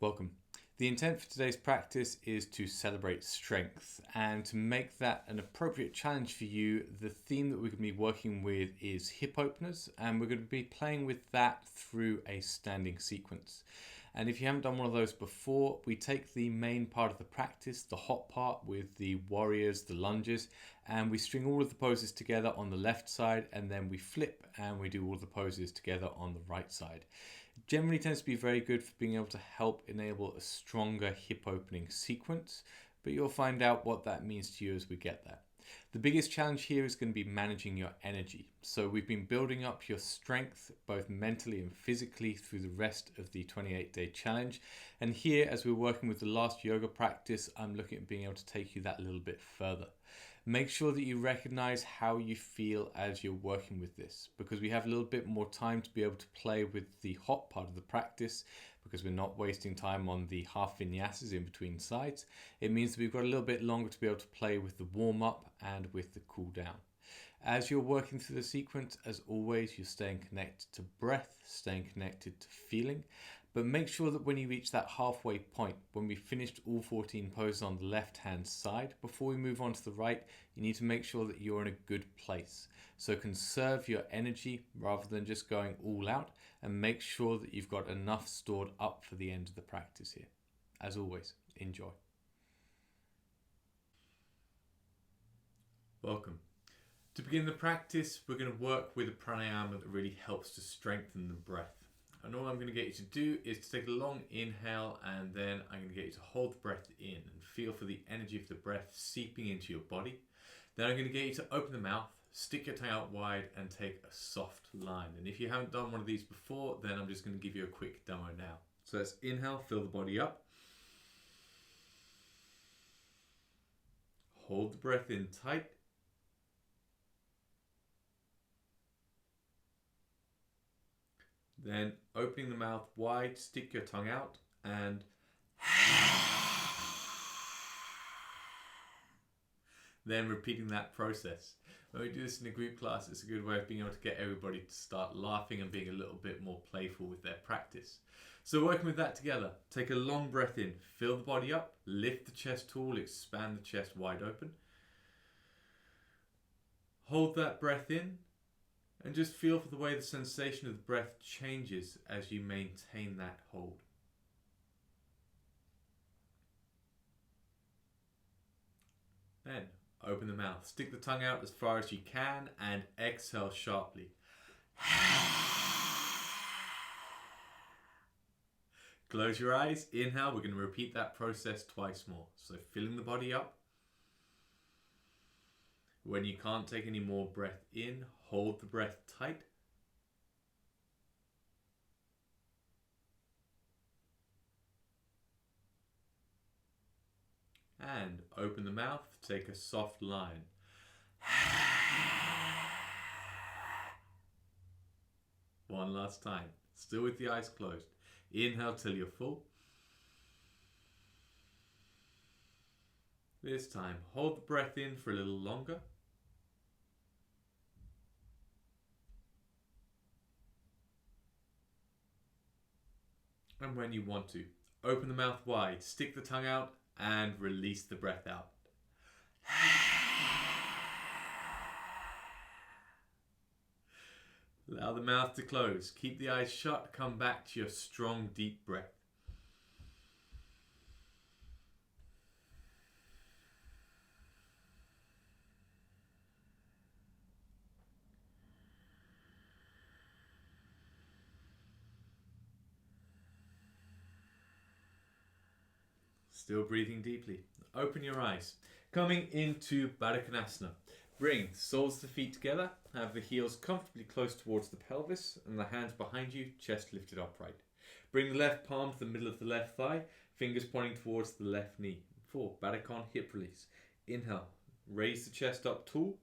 Welcome. The intent for today's practice is to celebrate strength, and to make that an appropriate challenge for you, the theme that we're going to be working with is hip openers, and we're going to be playing with that through a standing sequence. And if you haven't done one of those before, we take the main part of the practice, the hot part with the warriors, the lunges, and we string all of the poses together on the left side, and then we flip and we do all the poses together on the right side. It generally tends to be very good for being able to help enable a stronger hip opening sequence, but you'll find out what that means to you as we get there. The biggest challenge here is going to be managing your energy. So we've been building up your strength both mentally and physically through the rest of the 28-day challenge. And here, as we're working with the last yoga practice, I'm looking at being able to take you that little bit further. Make sure that you recognize how you feel as you're working with this, because we have a little bit more time to be able to play with the hot part of the practice, because we're not wasting time on the half vinyasas in between sides. It means that we've got a little bit longer to be able to play with the warm up and with the cool down. As you're working through the sequence, as always, you're staying connected to breath, staying connected to feeling, but make sure that when you reach that halfway point, when we've finished all 14 poses on the left hand side, before we move on to the right, you need to make sure that you're in a good place. So conserve your energy rather than just going all out, and make sure that you've got enough stored up for the end of the practice here. As always, enjoy. Welcome. To begin the practice, we're going to work with a pranayama that really helps to strengthen the breath. And all I'm going to get you to do is to take a long inhale, and then I'm going to get you to hold the breath in and feel for the energy of the breath seeping into your body. Then I'm going to get you to open the mouth, stick your tongue out wide, and take a soft line. And if you haven't done one of these before, then I'm just going to give you a quick demo now. So let's inhale, fill the body up. Hold the breath in tight. Then opening the mouth wide, stick your tongue out, and then repeating that process. When we do this in a group class, it's a good way of being able to get everybody to start laughing and being a little bit more playful with their practice. So working with that together, take a long breath in, fill the body up, lift the chest tall, expand the chest wide open. Hold that breath in, and just feel for the way the sensation of the breath changes as you maintain that hold. Then open the mouth, stick the tongue out as far as you can, and exhale sharply. Close your eyes, inhale. We're going to repeat that process twice more. So filling the body up. When you can't take any more breath in, hold the breath tight. And open the mouth, take a soft line. One last time, still with the eyes closed. Inhale till you're full. This time, hold the breath in for a little longer. And when you want to, open the mouth wide, stick the tongue out, and release the breath out. Allow the mouth to close. Keep the eyes shut. Come back to your strong, deep breath. Still breathing deeply. Open your eyes. Coming into Baddha Konasana. Bring the soles of the feet together. Have the heels comfortably close towards the pelvis and the hands behind you, chest lifted upright. Bring the left palm to the middle of the left thigh, fingers pointing towards the left knee. 4. Baddha hip release. Inhale. Raise the chest up tall.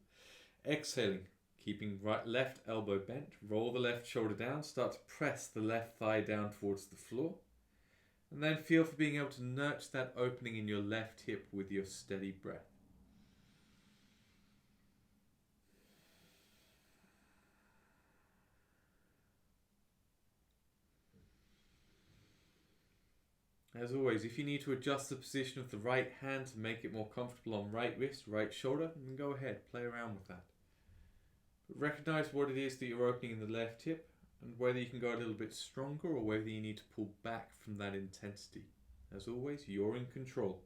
Exhaling. Keeping left elbow bent. Roll the left shoulder down. Start to press the left thigh down towards the floor. And then feel for being able to nurture that opening in your left hip with your steady breath. As always, if you need to adjust the position of the right hand to make it more comfortable on right wrist, right shoulder, then go ahead, play around with that. But recognize what it is that you're opening in the left hip and whether you can go a little bit stronger or whether you need to pull back from that intensity. As always, you're in control.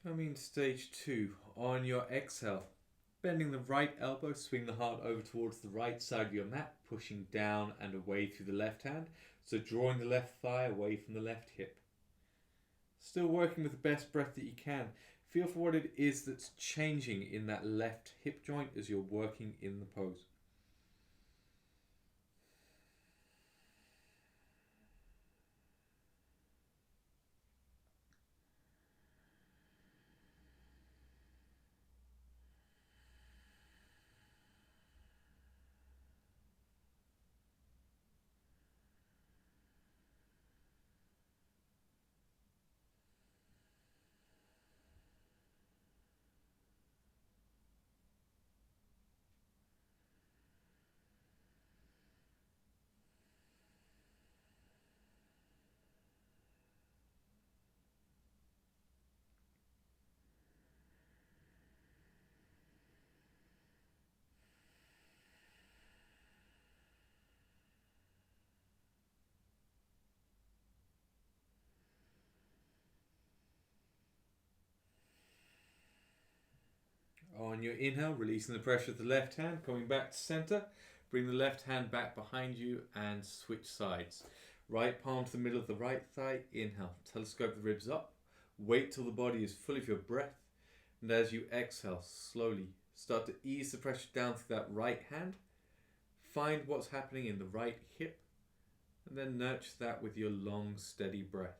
Coming to stage 2, on your exhale, bending the right elbow, swing the heart over towards the right side of your mat, pushing down and away through the left hand, so drawing the left thigh away from the left hip. Still working with the best breath that you can. Feel for what it is that's changing in that left hip joint as you're working in the pose. On your inhale, releasing the pressure of the left hand, coming back to center. Bring the left hand back behind you and switch sides. Right palm to the middle of the right thigh. Inhale, telescope the ribs up. Wait till the body is full of your breath. And as you exhale, slowly start to ease the pressure down through that right hand. Find what's happening in the right hip. And then nurture that with your long, steady breath.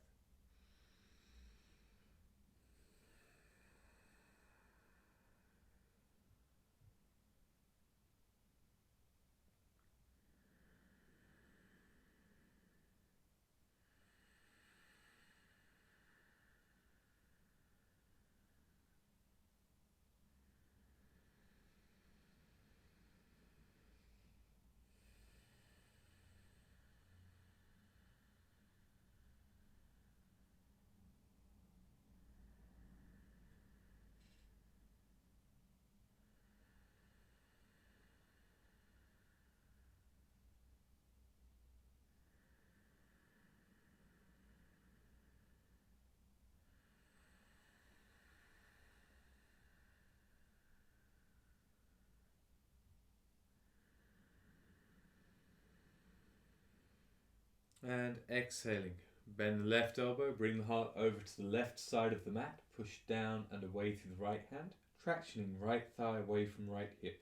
And exhaling. Bend the left elbow, bring the heart over to the left side of the mat, push down and away through the right hand, tractioning right thigh away from right hip.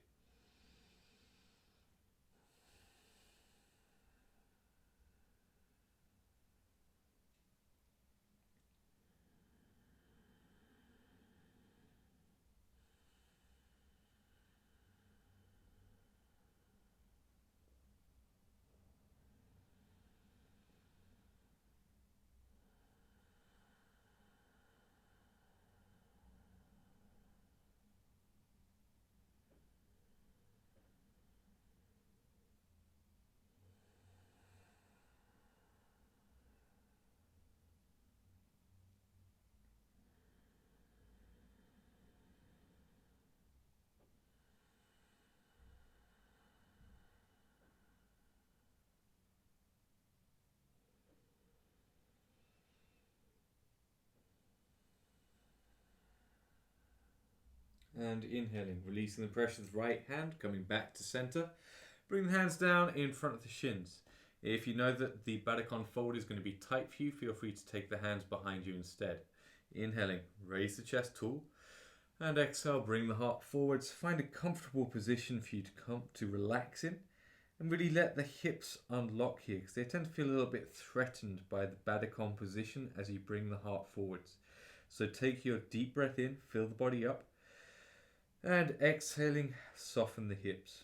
And inhaling, releasing the pressure of the right hand, coming back to center. Bring the hands down in front of the shins. If you know that the Baddha fold is going to be tight for you, feel free to take the hands behind you instead. Inhaling, raise the chest tall. And exhale, bring the heart forwards. Find a comfortable position for you to relax in. And really let the hips unlock here, because they tend to feel a little bit threatened by the Baddha position as you bring the heart forwards. So take your deep breath in, fill the body up. And exhaling, soften the hips.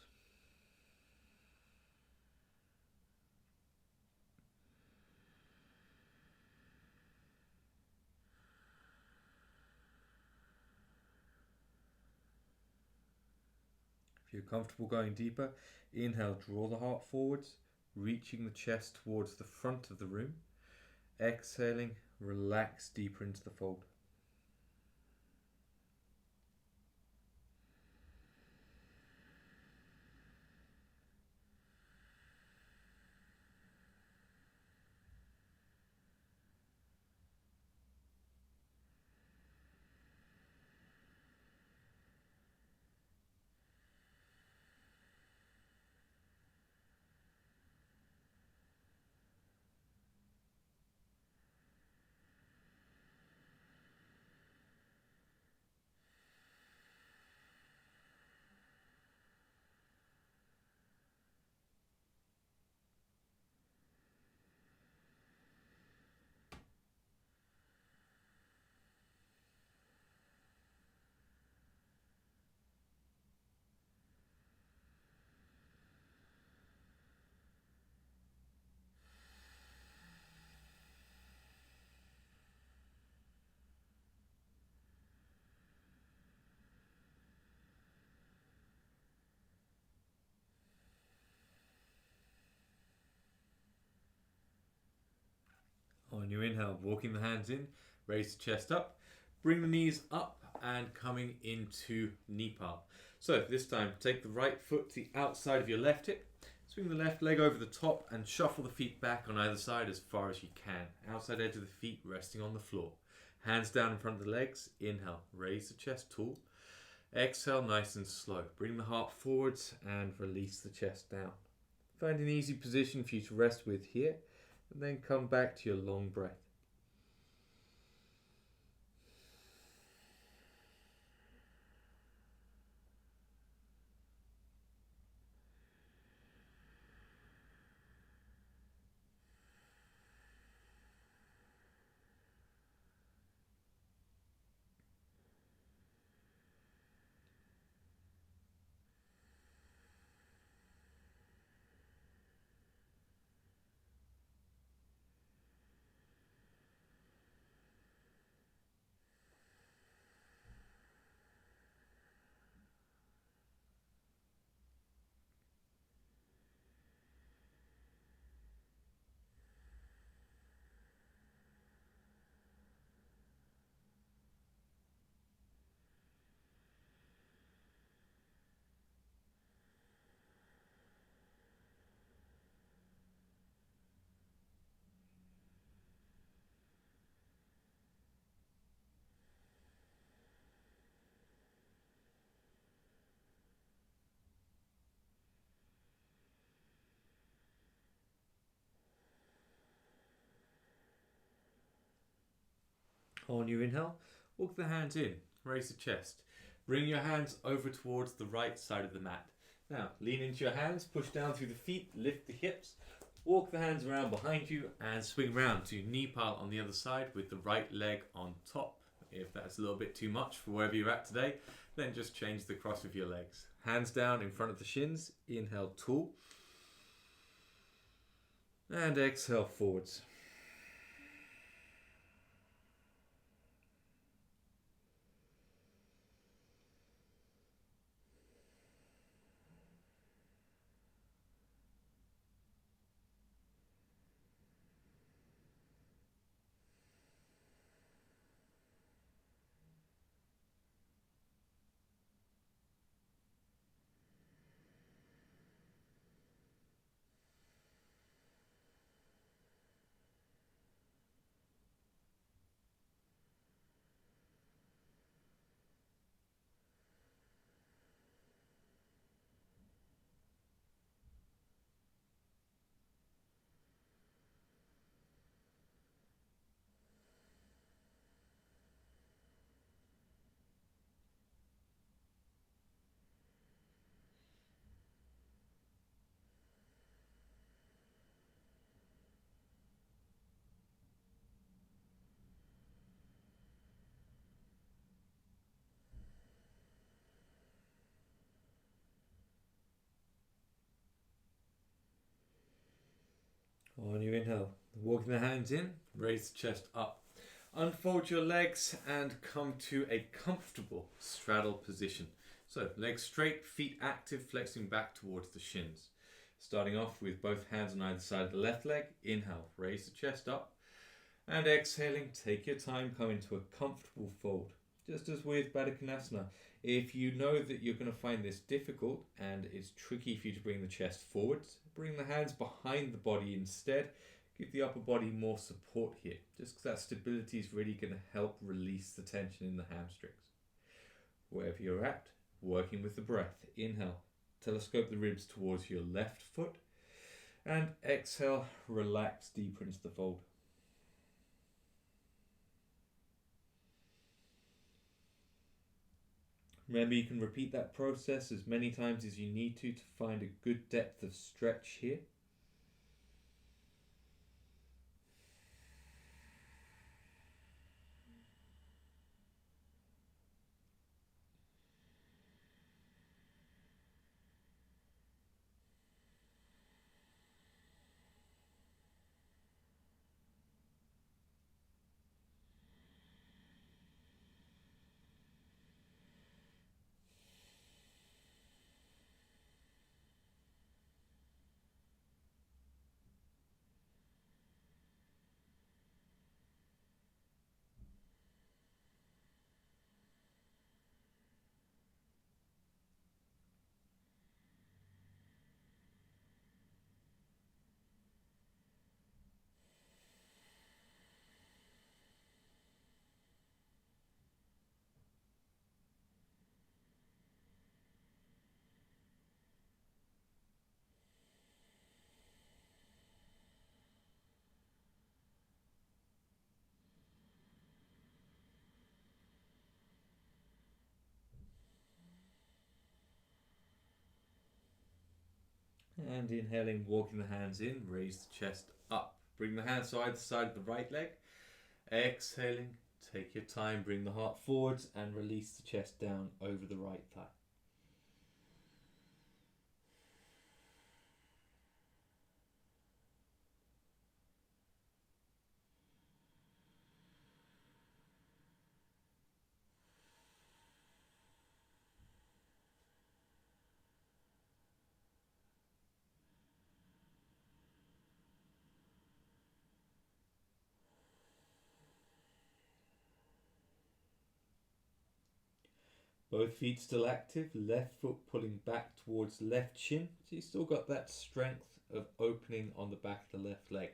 If you're comfortable going deeper, inhale, draw the heart forwards, reaching the chest towards the front of the room. Exhaling, relax deeper into the fold. On your inhale, walking the hands in, raise the chest up, bring the knees up and coming into knee palm. So this time, take the right foot to the outside of your left hip, swing the left leg over the top and shuffle the feet back on either side as far as you can. Outside edge of the feet resting on the floor. Hands down in front of the legs, inhale, raise the chest tall. Exhale, nice and slow. Bring the heart forwards and release the chest down. Find an easy position for you to rest with here. And then come back to your long breath. On your inhale, walk the hands in, raise the chest. Bring your hands over towards the right side of the mat. Now, lean into your hands, push down through the feet, lift the hips, walk the hands around behind you and swing round to knee pile on the other side with the right leg on top. If that's a little bit too much for wherever you're at today, then just change the cross of your legs. Hands down in front of the shins, inhale tall. And exhale forwards. On your inhale, walking the hands in, raise the chest up. Unfold your legs and come to a comfortable straddle position. So legs straight, feet active, flexing back towards the shins. Starting off with both hands on either side of the left leg. Inhale, raise the chest up. And exhaling, take your time, come into a comfortable fold. Just as with Baddha Konasana, if you know that you're going to find this difficult and it's tricky for you to bring the chest forwards, bring the hands behind the body instead. Give the upper body more support here, just because that stability is really going to help release the tension in the hamstrings. Wherever you're at, working with the breath. Inhale, telescope the ribs towards your left foot, and exhale, relax deeper into the fold. Remember, you can repeat that process as many times as you need to find a good depth of stretch here. And inhaling, walking the hands in, raise the chest up. Bring the hands to either side of the right leg. Exhaling, take your time, bring the heart forwards and release the chest down over the right thigh. Both feet still active, left foot pulling back towards left shin. So you still got that strength of opening on the back of the left leg.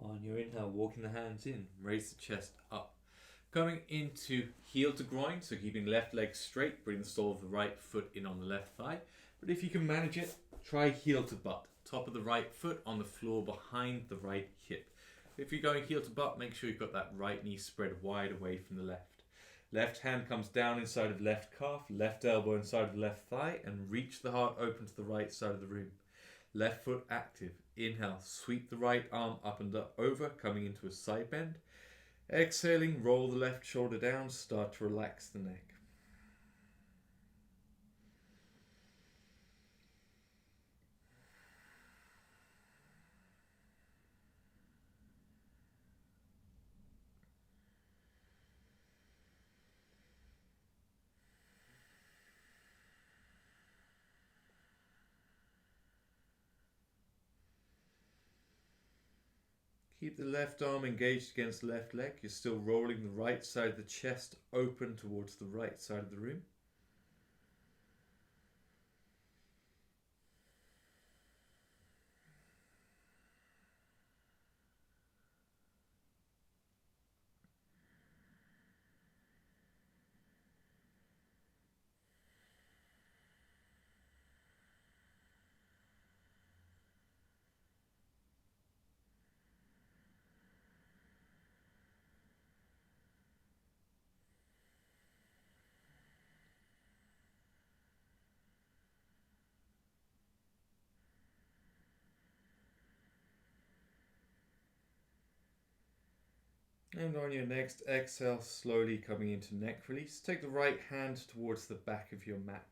On your inhale, walking the hands in, raise the chest up. Coming into heel to groin, so keeping left leg straight, bring the sole of the right foot in on the left thigh. But if you can manage it, try heel to butt. Top of the right foot on the floor behind the right hip. If you're going heel to butt, make sure you've got that right knee spread wide away from the left. Left hand comes down inside of left calf, left elbow inside of left thigh, and reach the heart open to the right side of the room. Left foot active. Inhale, sweep the right arm up and over, coming into a side bend. Exhaling, roll the left shoulder down, start to relax the neck. Keep the left arm engaged against the left leg. You're still rolling the right side of the chest open towards the right side of the room. And on your next exhale, slowly coming into neck release, take the right hand towards the back of your mat.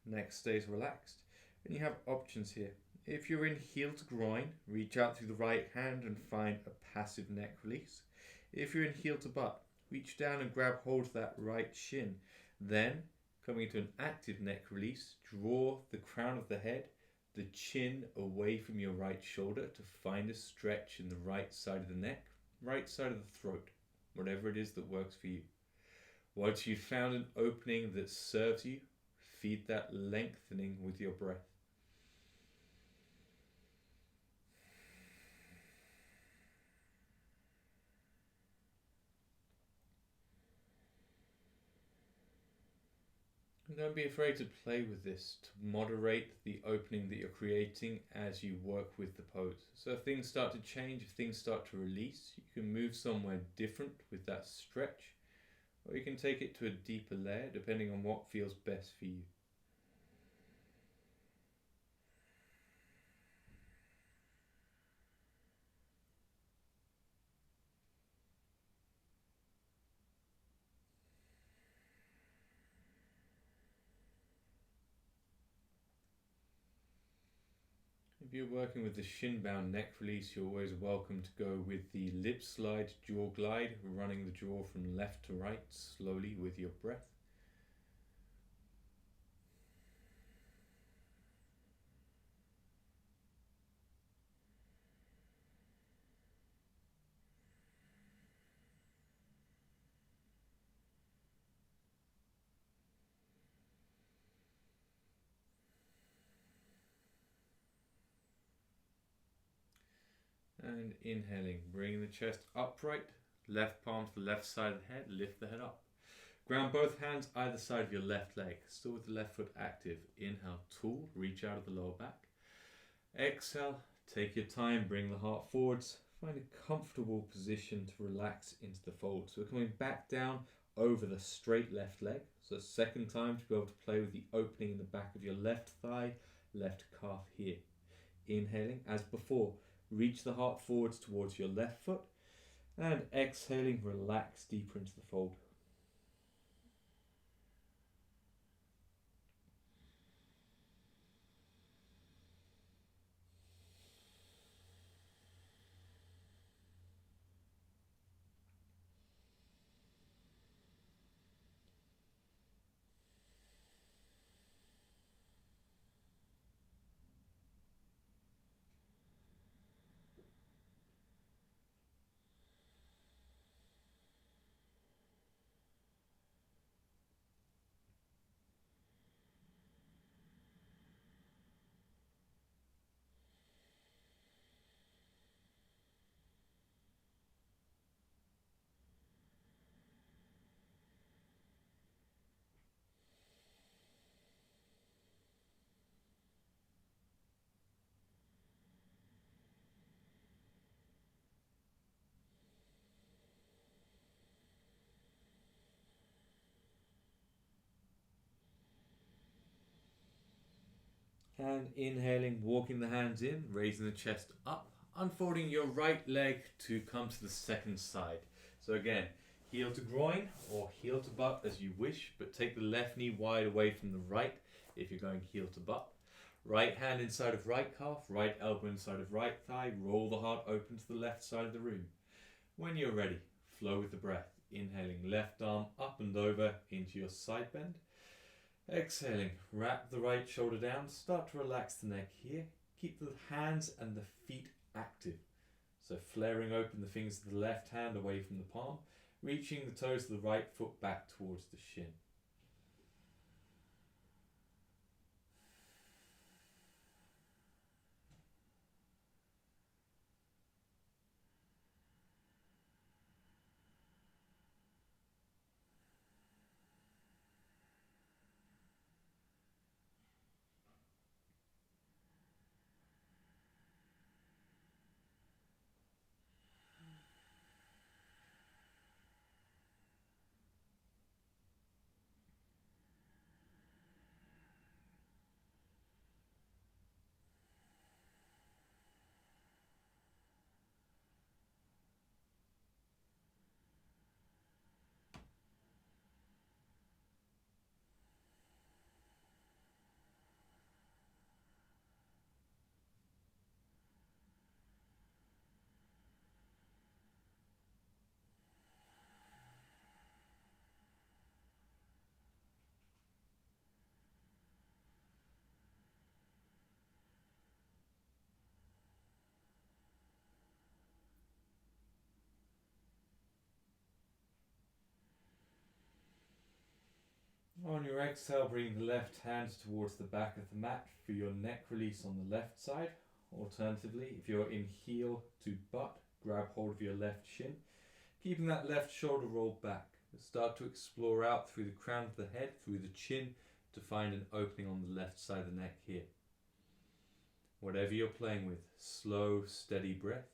Neck stays relaxed. And you have options here. If you're in heel to groin, reach out through the right hand and find a passive neck release. If you're in heel to butt, reach down and grab hold of that right shin. Then, coming into an active neck release, draw the crown of the head, the chin away from your right shoulder to find a stretch in the right side of the neck, right side of the throat, whatever it is that works for you. Once you've found an opening that serves you, feed that lengthening with your breath. And don't be afraid to play with this, to moderate the opening that you're creating as you work with the pose. So if things start to change, if things start to release, you can move somewhere different with that stretch, or you can take it to a deeper layer depending on what feels best for you. If you're working with the shin-bound neck release, you're always welcome to go with the lip slide jaw glide, running the jaw from left to right slowly with your breath. And inhaling, bring the chest upright, left palm to the left side of the head, lift the head up. Ground both hands either side of your left leg, still with the left foot active. Inhale, tall, reach out of the lower back. Exhale, take your time, bring the heart forwards. Find a comfortable position to relax into the fold. So we're coming back down over the straight left leg. So second time to be able to play with the opening in the back of your left thigh, left calf here. Inhaling, as before, reach the heart forwards towards your left foot, and exhaling, relax deeper into the fold. And inhaling, walking the hands in, raising the chest up, unfolding your right leg to come to the second side. So again, heel to groin or heel to butt as you wish, but take the left knee wide away from the right if you're going heel to butt. Right hand inside of right calf, right elbow inside of right thigh, roll the heart open to the left side of the room. When you're ready, flow with the breath. Inhaling, left arm up and over into your side bend. Exhaling, wrap the right shoulder down, start to relax the neck here. Keep the hands and the feet active. So flaring open the fingers of the left hand away from the palm, reaching the toes of the right foot back towards the shin. On your exhale, bring the left hand towards the back of the mat for your neck release on the left side. Alternatively, if you're in heel to butt, grab hold of your left shin, keeping that left shoulder rolled back. Start to explore out through the crown of the head, through the chin, to find an opening on the left side of the neck here. Whatever you're playing with, slow, steady breath.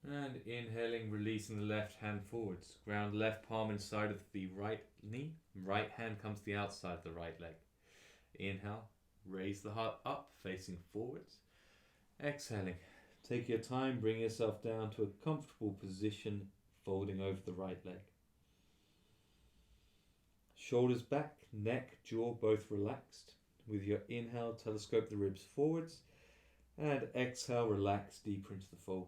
And inhaling, releasing the left hand forwards. Ground left palm inside of the right knee. Right hand comes to the outside of the right leg. Inhale, raise the heart up, facing forwards. Exhaling, take your time, bring yourself down to a comfortable position, folding over the right leg. Shoulders back, neck, jaw both relaxed. With your inhale, telescope the ribs forwards. And exhale, relax deeper into the fold.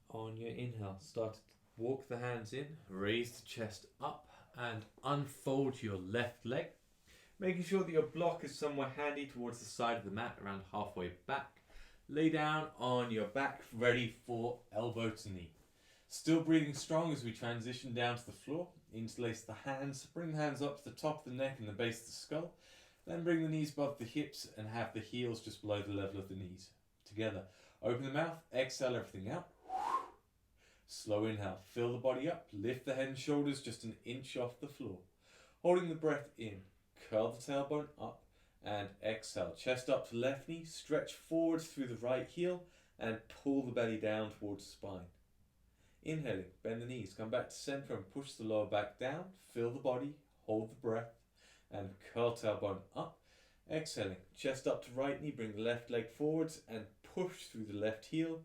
On your inhale, start to walk the hands in, raise the chest up and unfold your left leg, making sure that your block is somewhere handy towards the side of the mat, around halfway back. Lay down on your back, ready for elbow to knee. Still breathing strong as we transition down to the floor. Interlace the hands, bring the hands up to the top of the neck and the base of the skull. Then bring the knees above the hips and have the heels just below the level of the knees. Together, open the mouth, exhale everything out. Slow inhale, fill the body up, lift the head and shoulders just an inch off the floor. Holding the breath in, curl the tailbone up and exhale. Chest up to left knee, stretch forwards through the right heel and pull the belly down towards the spine. Inhaling, bend the knees, come back to center and push the lower back down. Fill the body, hold the breath and curl tailbone up. Exhaling, chest up to right knee, bring the left leg forwards and push through the left heel.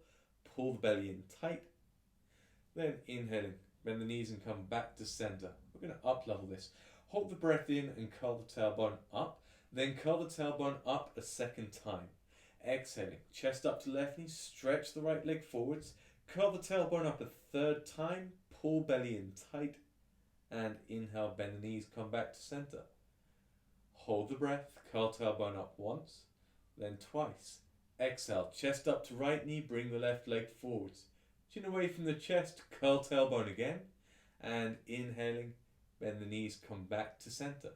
Pull the belly in tight. Then inhaling, bend the knees and come back to center. We're going to up level this. Hold the breath in and curl the tailbone up. Then curl the tailbone up a second time. Exhaling, chest up to left knee, stretch the right leg forwards. Curl the tailbone up a third time. Pull belly in tight. And inhale, bend the knees, come back to center. Hold the breath, curl tailbone up once, then twice. Exhale, chest up to right knee, bring the left leg forwards. Chin away from the chest, curl tailbone again, and inhaling, bend the knees, come back to center.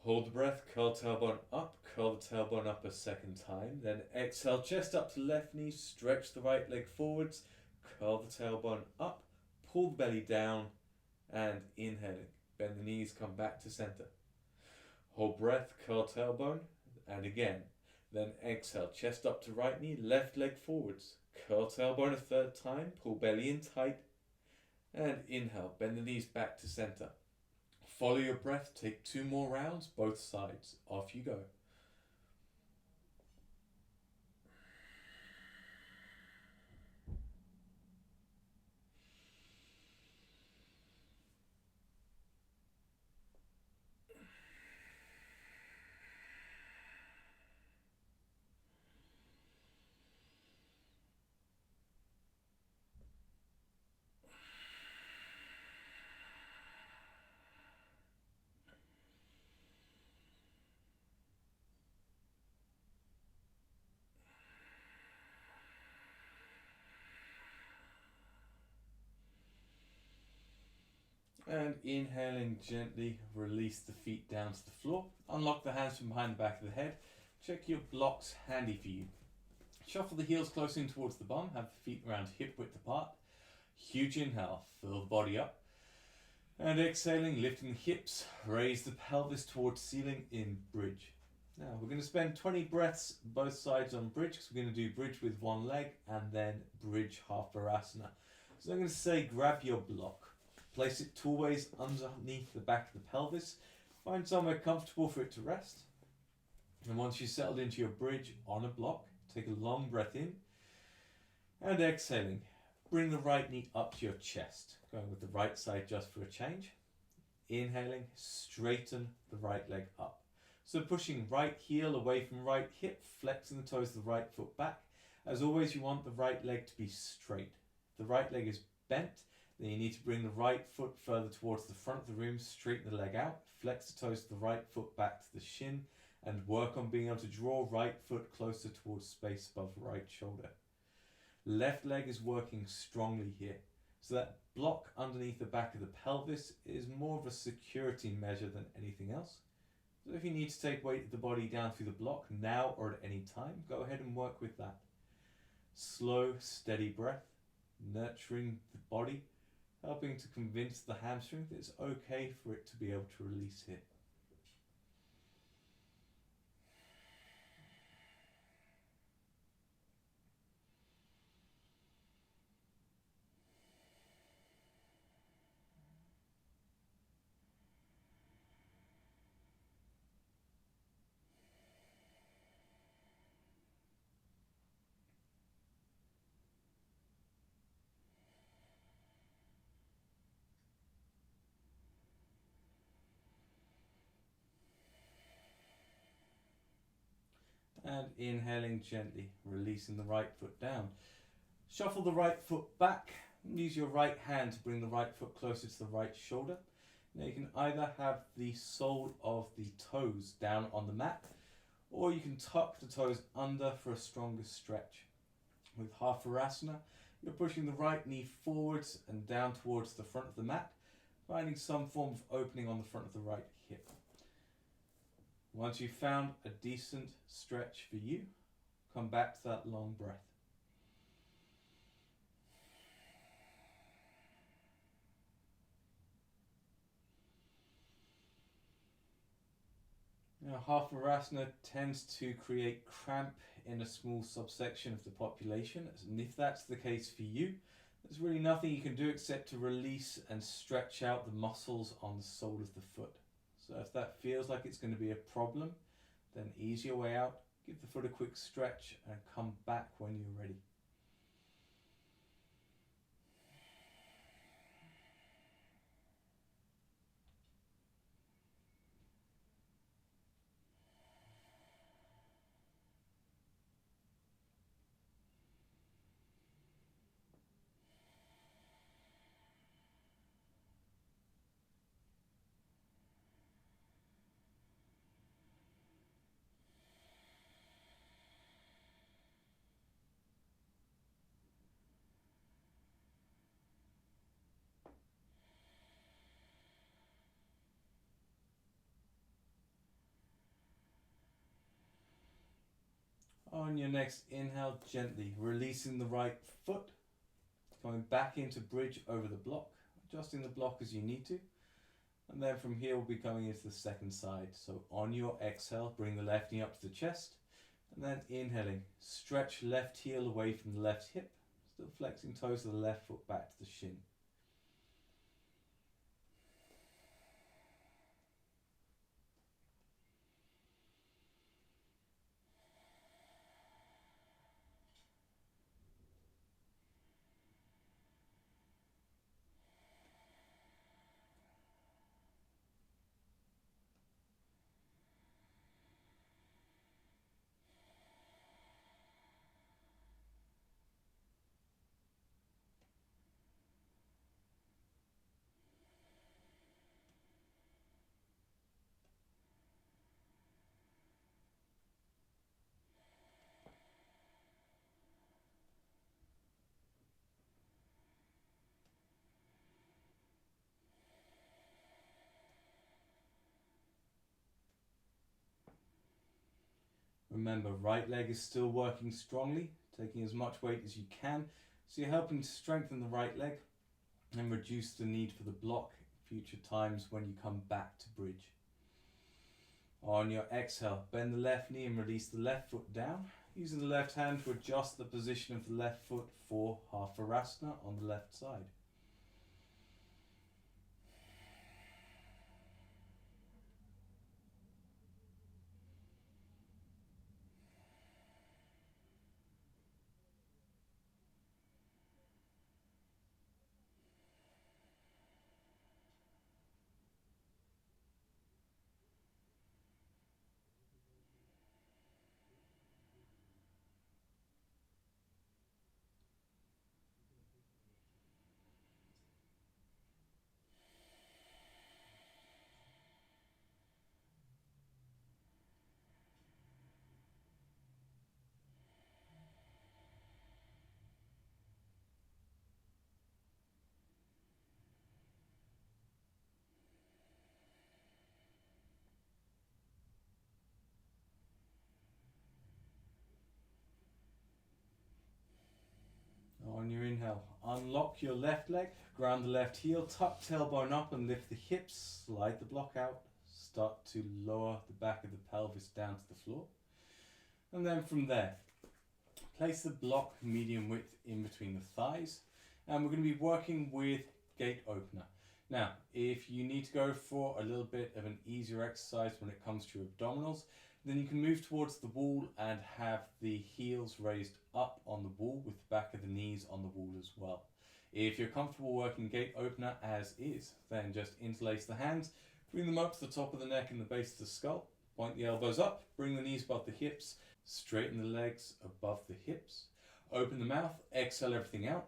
Hold the breath, curl tailbone up, curl the tailbone up a second time, then exhale, chest up to left knee, stretch the right leg forwards, curl the tailbone up, pull the belly down, and inhaling, bend the knees, come back to center. Hold breath, curl tailbone, and again, then exhale, chest up to right knee, left leg forwards. Curl tailbone a third time, pull belly in tight, and inhale, bend the knees back to center. Follow your breath, take 2 more rounds, both sides. Off you go. And inhaling gently, release the feet down to the floor. Unlock the hands from behind the back of the head. Check your blocks handy for you. Shuffle the heels close in towards the bum. Have the feet around hip width apart. Huge inhale, fill the body up. And exhaling, lifting the hips. Raise the pelvis towards ceiling in bridge. Now we're going to spend 20 breaths both sides on bridge, because we're going to do bridge with one leg and then bridge half vinyasas. So I'm going to say grab your block. Place it toolways underneath the back of the pelvis. Find somewhere comfortable for it to rest. And once you've settled into your bridge on a block, take a long breath in. And exhaling, bring the right knee up to your chest. Going with the right side just for a change. Inhaling, straighten the right leg up. So pushing right heel away from right hip, flexing the toes of the right foot back. As always, you want the right leg to be straight. If the right leg is bent, then you need to bring the right foot further towards the front of the room, straighten the leg out, flex the toes of the right foot back to the shin, and work on being able to draw right foot closer towards space above right shoulder. Left leg is working strongly here. So that block underneath the back of the pelvis is more of a security measure than anything else. So if you need to take weight of the body down through the block now or at any time, go ahead and work with that. Slow, steady breath, nurturing the body, helping to convince the hamstring that it's okay for it to be able to release here. And inhaling gently, releasing the right foot down. Shuffle the right foot back. Use your right hand to bring the right foot closer to the right shoulder. Now you can either have the sole of the toes down on the mat, or you can tuck the toes under for a stronger stretch. With half vinyasas, you're pushing the right knee forwards and down towards the front of the mat, finding some form of opening on the front of the right hip. Once you've found a decent stretch for you, come back to that long breath. Now, half vinyasas tends to create cramp in a small subsection of the population, and if that's the case for you, there's really nothing you can do except to release and stretch out the muscles on the sole of the foot. So if that feels like it's going to be a problem, then ease your way out, give the foot a quick stretch, and come back when you're ready. On your next inhale, gently releasing the right foot, coming back into bridge over the block, adjusting the block as you need to. And then from here we'll be coming into the second side. So on your exhale, bring the left knee up to the chest, and then inhaling, stretch left heel away from the left hip, still flexing toes of the left foot back to the shin. Remember, right leg is still working strongly, taking as much weight as you can. So you're helping to strengthen the right leg and reduce the need for the block future times when you come back to bridge. On your exhale, bend the left knee and release the left foot down, using the left hand to adjust the position of the left foot for Shavasana on the left side. On your inhale, unlock your left leg, ground the left heel, tuck tailbone up and lift the hips, slide the block out, start to lower the back of the pelvis down to the floor. And then from there, place the block medium width in between the thighs, and we're going to be working with gate opener. Now, if you need to go for a little bit of an easier exercise when it comes to your abdominals, then you can move towards the wall and have the heels raised up on the wall with the back of the knees on the wall as well. If you're comfortable working gate opener as is, then just interlace the hands, bring them up to the top of the neck and the base of the skull, point the elbows up, bring the knees above the hips, straighten the legs above the hips, open the mouth, exhale everything out.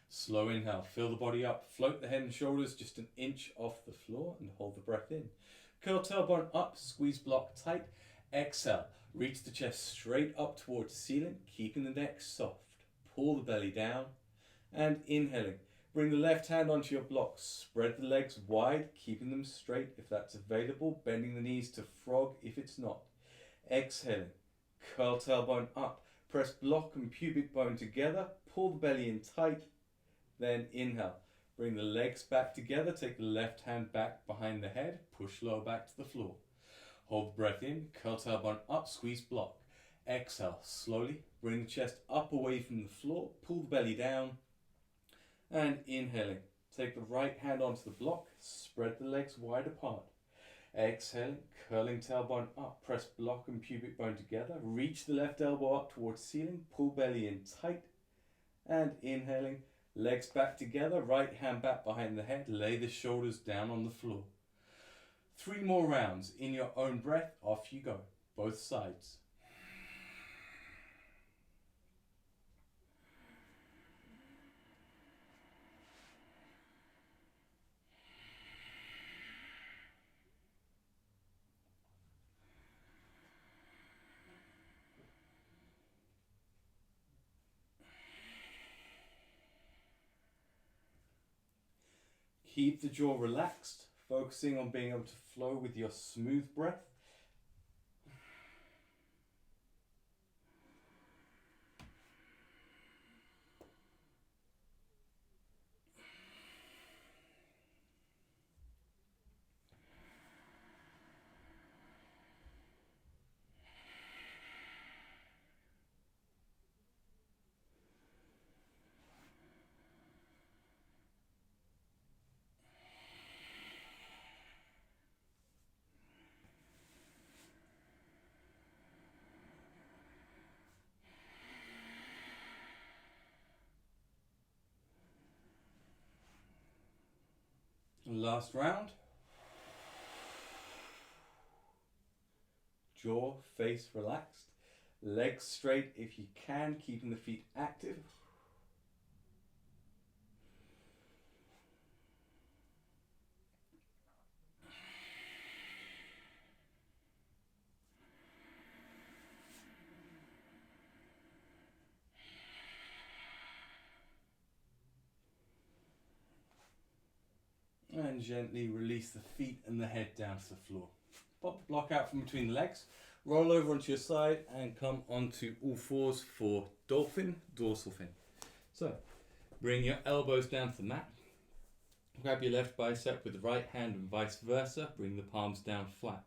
Slow inhale, fill the body up, float the head and shoulders just an inch off the floor and hold the breath in. Curl tailbone up, squeeze block tight. Exhale, reach the chest straight up towards the ceiling, keeping the neck soft. Pull the belly down and inhaling. Bring the left hand onto your block, spread the legs wide, keeping them straight if that's available, bending the knees to frog if it's not. Exhaling, curl tailbone up, press block and pubic bone together, pull the belly in tight, then inhale. Bring the legs back together, take the left hand back behind the head, push lower back to the floor. Hold the breath in, curl tailbone up, squeeze block. Exhale, slowly, bring the chest up away from the floor, pull the belly down, and inhaling. Take the right hand onto the block, spread the legs wide apart. Exhaling, curling tailbone up, press block and pubic bone together, reach the left elbow up towards ceiling, pull belly in tight, and inhaling. Legs back together, right hand back behind the head, lay the shoulders down on the floor. 3 more rounds. In your own breath, off you go. Both sides. Keep the jaw relaxed, focusing on being able to flow with your smooth breath. Last round. Jaw, face relaxed. Legs straight if you can, keeping the feet active. And gently release the feet and the head down to the floor. Pop the block out from between the legs. Roll over onto your side and come onto all fours for Dolphin, dorsal fin. So, bring your elbows down to the mat. Grab your left bicep with the right hand and vice versa. Bring the palms down flat.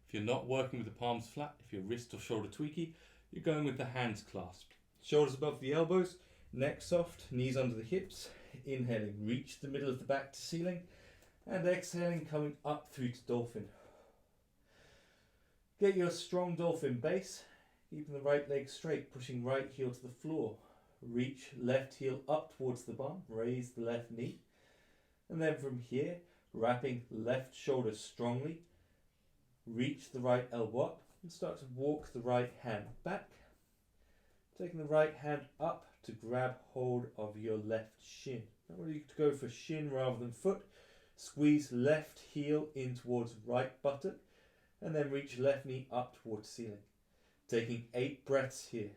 If you're not working with the palms flat, if you're wrist or shoulder tweaky, you're going with the hands clasped. Shoulders above the elbows, neck soft, knees under the hips. Inhaling, reach the middle of the back to ceiling. And exhaling, coming up through to Dolphin. Get your strong Dolphin base, keeping the right leg straight, pushing right heel to the floor. Reach left heel up towards the bum, raise the left knee. And then from here, wrapping left shoulder strongly, reach the right elbow up and start to walk the right hand back. Taking the right hand up to grab hold of your left shin. Now you to go for shin rather than foot. Squeeze left heel in towards right buttock and then reach left knee up towards ceiling. Taking 8 breaths here.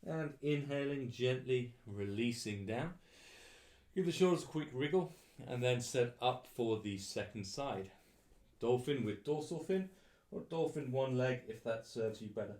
And inhaling, gently releasing down. Give the shoulders a quick wriggle and then set up for the second side. Dolphin with dorsal fin or Dolphin one leg if that serves you better.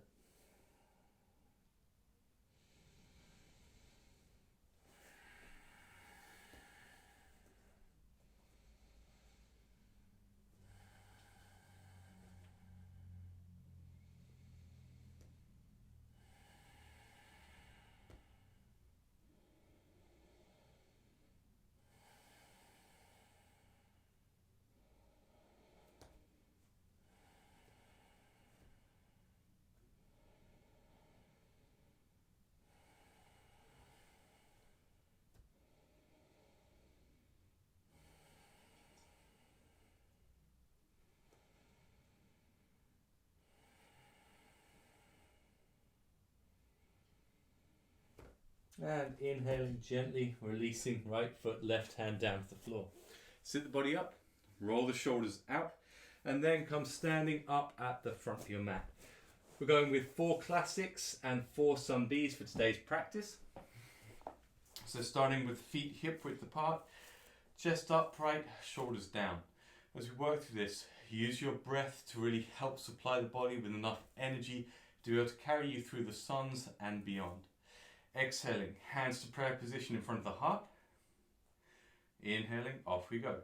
And inhaling, gently releasing right foot, left hand down to the floor. Sit the body up, roll the shoulders out, and then come standing up at the front of your mat. We're going with 4 classics and 4 some Bs for today's practice. So starting with feet hip width apart, chest upright, shoulders down. As we work through this, use your breath to really help supply the body with enough energy to be able to carry you through the suns and beyond. Exhaling, hands to prayer position in front of the heart. Inhaling, off we go.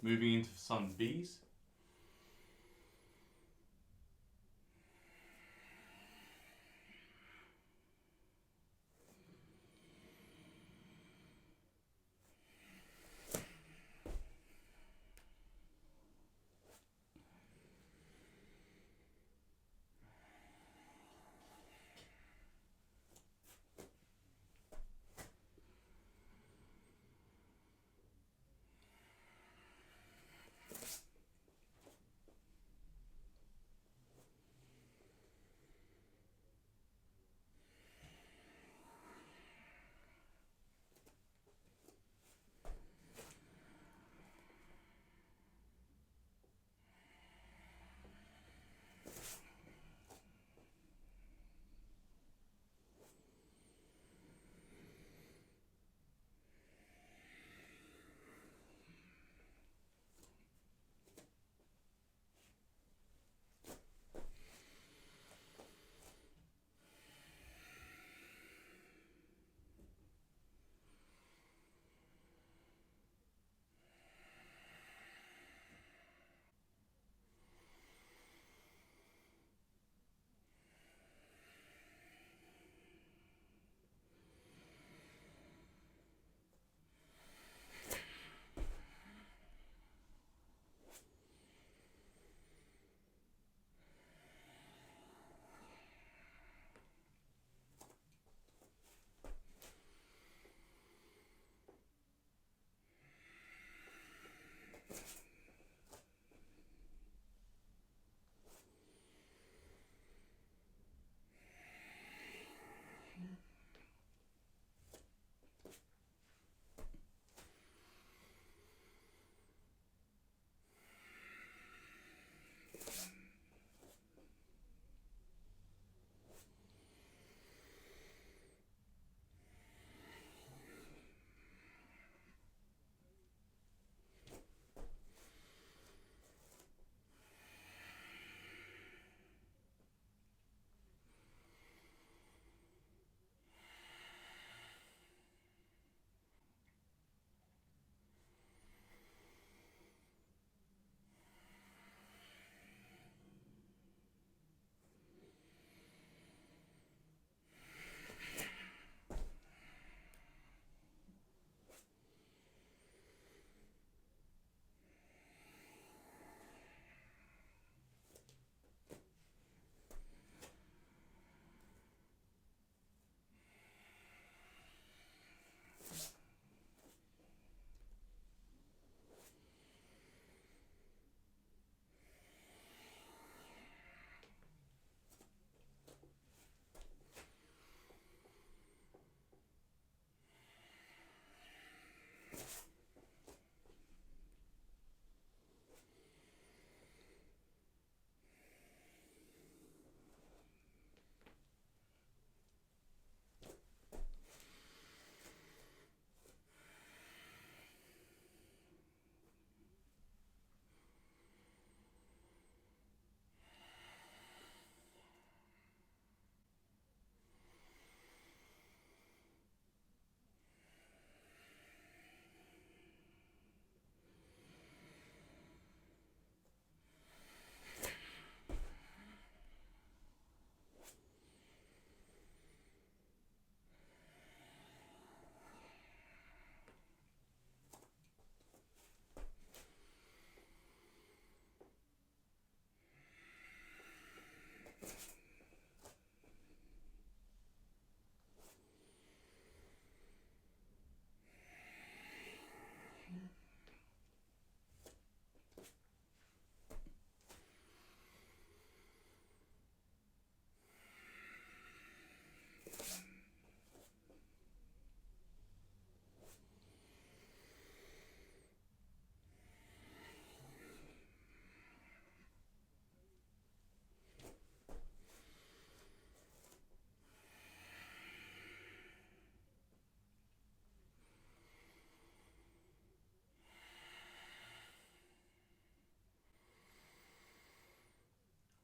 Moving into some Bs.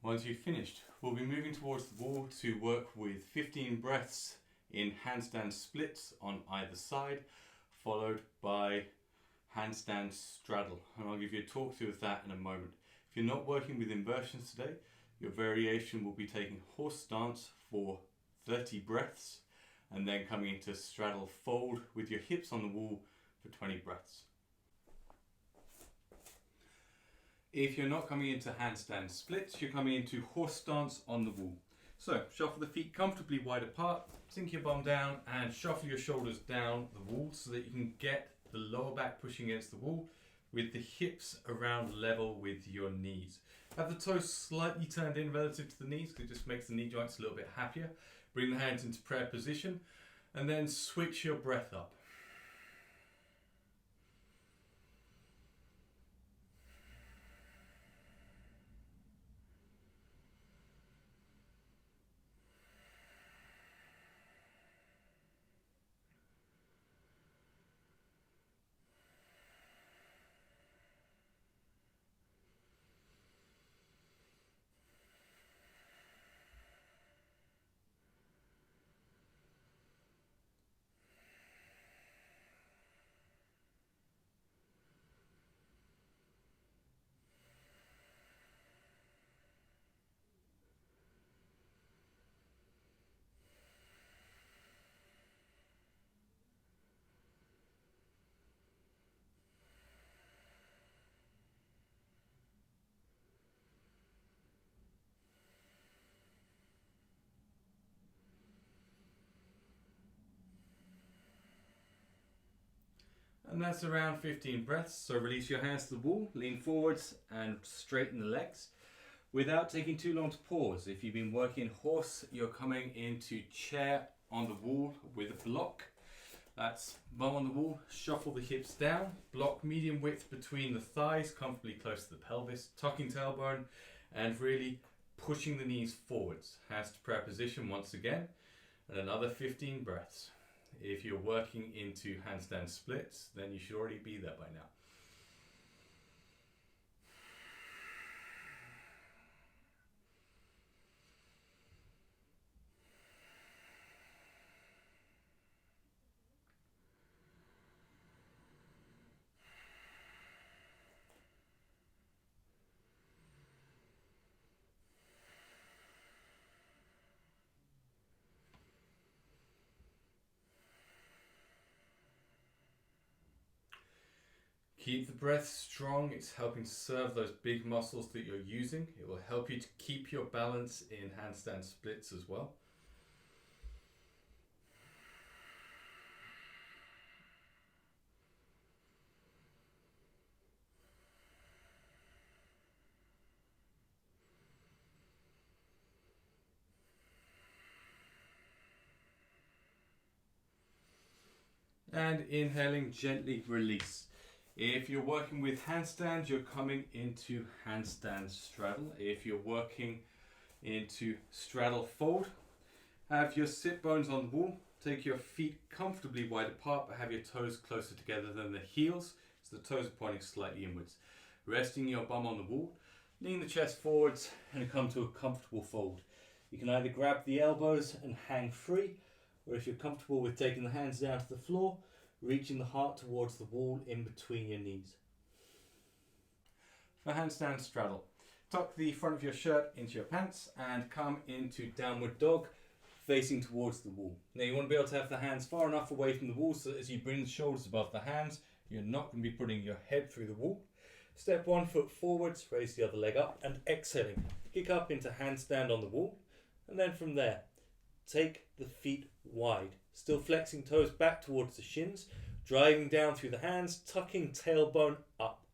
Once you've finished, we'll be moving towards the wall to work with 15 breaths in handstand splits on either side, followed by handstand straddle, and I'll give you a talk through of that in a moment. If you're not working with inversions today, your variation will be taking horse stance for 30 breaths and then coming into straddle fold with your hips on the wall for 20 breaths. If you're not coming into handstand splits, you're coming into horse stance on the wall. So shuffle the feet comfortably wide apart, sink your bum down and shuffle your shoulders down the wall so that you can get the lower back pushing against the wall with the hips around level with your knees. Have the toes slightly turned in relative to the knees because it just makes the knee joints a little bit happier. Bring the hands into prayer position and then switch your breath up. And that's around 15 breaths. So release your hands to the wall, lean forwards and straighten the legs without taking too long to pause. If you've been working horse, you're coming into chair on the wall with a block. That's bum on the wall, shuffle the hips down, block medium width between the thighs, comfortably close to the pelvis, tucking tailbone and really pushing the knees forwards. Hands to prayer position once again and another 15 breaths. If you're working into handstand splits, then you should already be there by now. Keep the breath strong. It's helping serve those big muscles that you're using. It will help you to keep your balance in handstand splits as well. And inhaling, gently release. If you're working with handstand, you're coming into handstand straddle. If you're working into straddle fold, have your sit bones on the wall. Take your feet comfortably wide apart, but have your toes closer together than the heels, so the toes are pointing slightly inwards. Resting your bum on the wall, lean the chest forwards and come to a comfortable fold. You can either grab the elbows and hang free, or if you're comfortable with taking the hands down to the floor, reaching the heart towards the wall in between your knees. For handstand straddle, tuck the front of your shirt into your pants and come into downward dog, facing towards the wall. Now you want to be able to have the hands far enough away from the wall so that as you bring the shoulders above the hands, you're not going to be putting your head through the wall. Step 1 foot forwards, raise the other leg up and exhaling, kick up into handstand on the wall, and then from there, take the feet wide, still flexing toes back towards the shins, driving down through the hands, tucking tailbone up.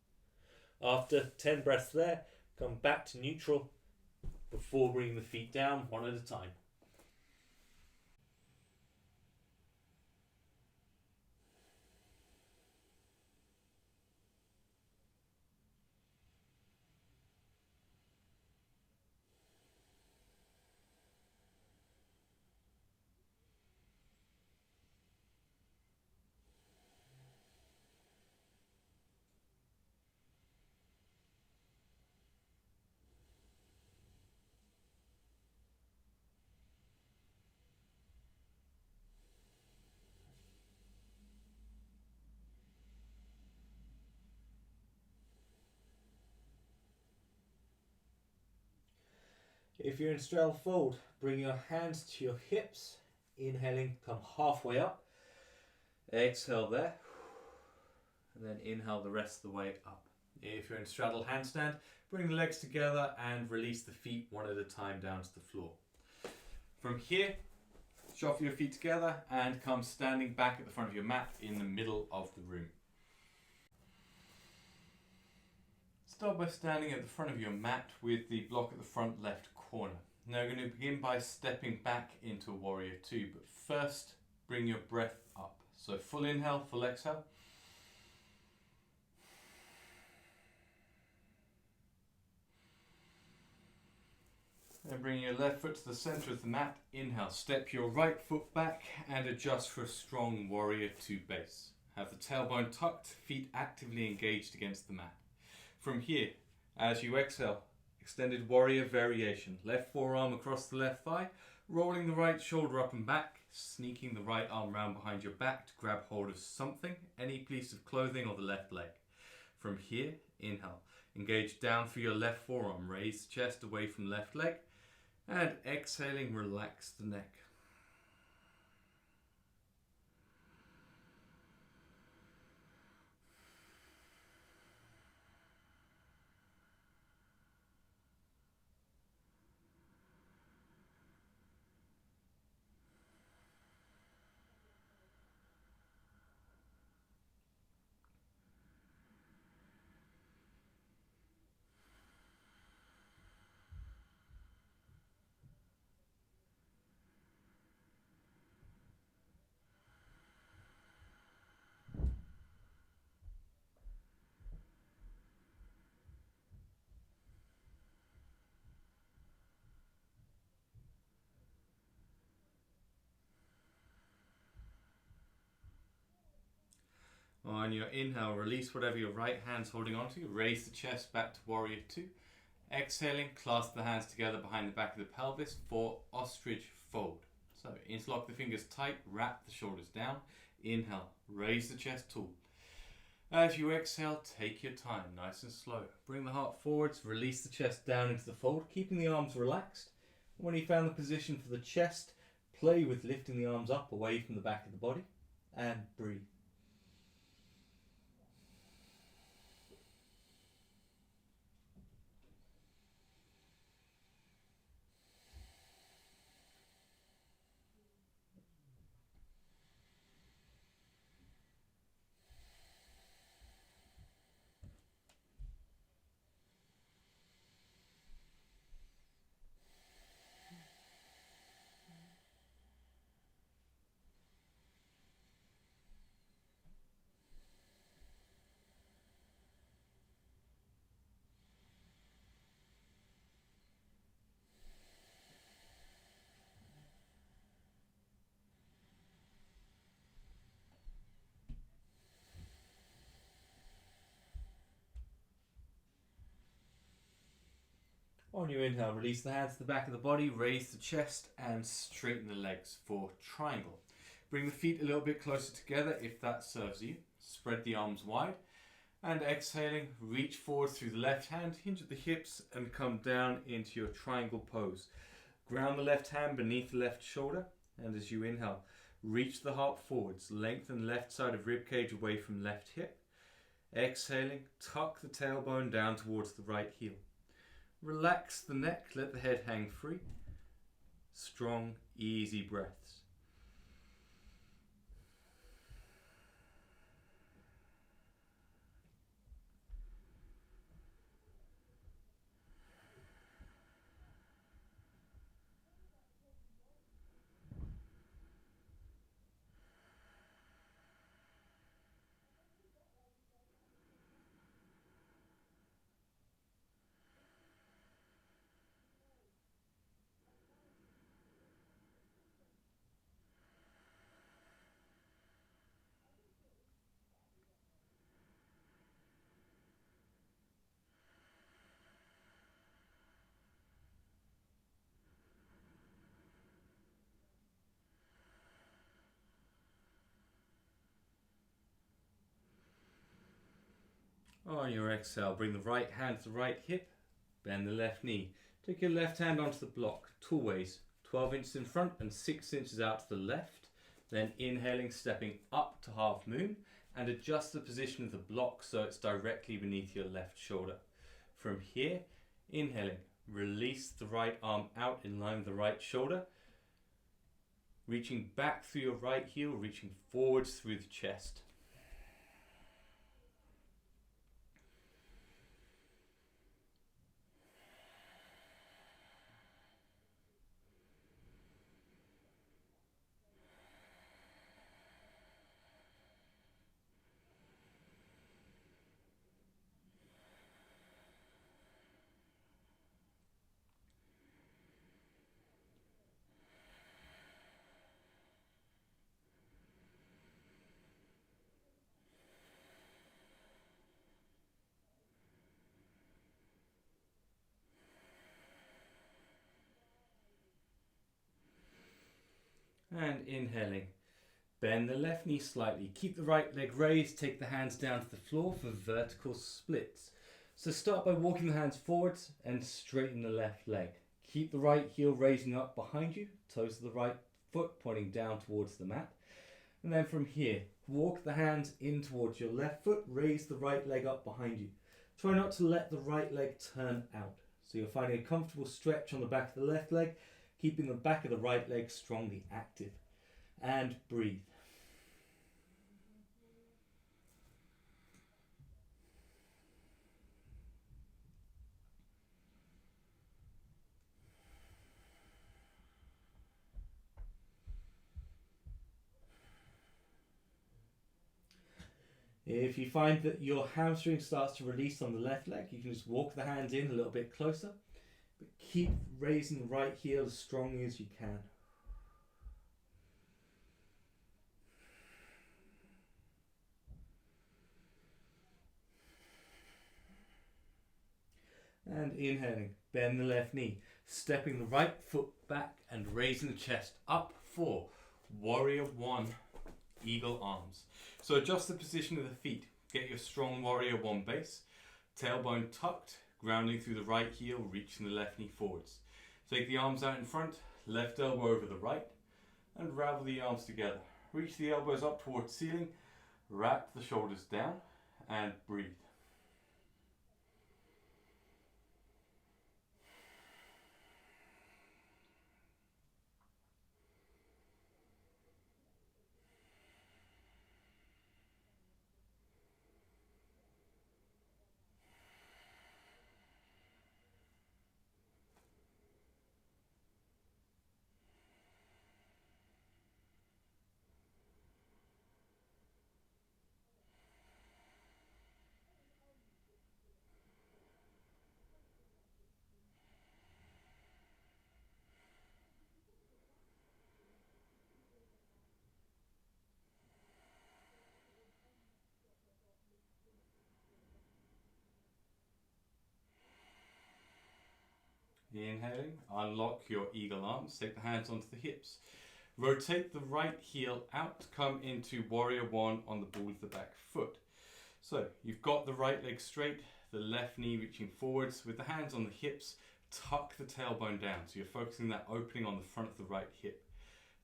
After 10 breaths there, come back to neutral before bringing the feet down one at a time. If you're in straddle fold, bring your hands to your hips. Inhaling, come halfway up. Exhale there. And then inhale the rest of the way up. If you're in straddle handstand, bring the legs together and release the feet one at a time down to the floor. From here, shuffle your feet together and come standing back at the front of your mat in the middle of the room. Start by standing at the front of your mat with the block at the front left corner. Now we're going to begin by stepping back into a warrior two, but first bring your breath up. So full inhale, full exhale. And bring your left foot to the center of the mat. Inhale, step your right foot back and adjust for a strong warrior two base. Have the tailbone tucked, feet actively engaged against the mat. From here, as you exhale, extended warrior variation. Left forearm across the left thigh, rolling the right shoulder up and back, sneaking the right arm round behind your back to grab hold of something, any piece of clothing or the left leg. From here, inhale, engage down for your left forearm, raise the chest away from left leg, and exhaling, relax the neck. On your inhale, release whatever your right hand's holding onto. Raise the chest back to warrior two. Exhaling, clasp the hands together behind the back of the pelvis for ostrich fold. So interlock the fingers tight, wrap the shoulders down. Inhale, raise the chest tall. As you exhale, take your time, nice and slow. Bring the heart forwards, release the chest down into the fold, keeping the arms relaxed. When you found the position for the chest, play with lifting the arms up away from the back of the body and breathe. On your inhale, release the hands to the back of the body, raise the chest and straighten the legs for triangle. Bring the feet a little bit closer together if that serves you. Spread the arms wide and exhaling, reach forward through the left hand, hinge at the hips and come down into your triangle pose. Ground the left hand beneath the left shoulder and as you inhale, reach the heart forwards, lengthen left side of rib cage away from left hip. Exhaling, tuck the tailbone down towards the right heel. Relax the neck, let the head hang free. Strong, easy breaths. On your exhale, bring the right hand to the right hip, bend the left knee. Take your left hand onto the block, tall ways, 12 inches in front and 6 inches out to the left. Then inhaling, stepping up to half moon and adjust the position of the block so it's directly beneath your left shoulder. From here, inhaling, release the right arm out in line with the right shoulder, reaching back through your right heel, reaching forwards through the chest. And inhaling, bend the left knee slightly, keep the right leg raised, take the hands down to the floor for vertical splits. So start by walking the hands forwards and straighten the left leg. Keep the right heel raising up behind you, toes of the right foot pointing down towards the mat. And then from here, walk the hands in towards your left foot, raise the right leg up behind you. Try not to let the right leg turn out. So you're finding a comfortable stretch on the back of the left leg, keeping the back of the right leg strongly active. And breathe. If you find that your hamstring starts to release on the left leg, you can just walk the hands in a little bit closer, but keep raising the right heel as strongly as you can. And inhaling, bend the left knee, stepping the right foot back and raising the chest up for Warrior One, Eagle Arms. So adjust the position of the feet, get your strong Warrior One base, tailbone tucked, grounding through the right heel, reaching the left knee forwards. Take the arms out in front, left elbow over the right, and ravel the arms together. Reach the elbows up towards ceiling, wrap the shoulders down, and breathe. Inhaling, unlock your eagle arms, take the hands onto the hips. Rotate the right heel out, come into Warrior One on the ball of the back foot. So you've got the right leg straight, the left knee reaching forwards with the hands on the hips, tuck the tailbone down. So you're focusing that opening on the front of the right hip.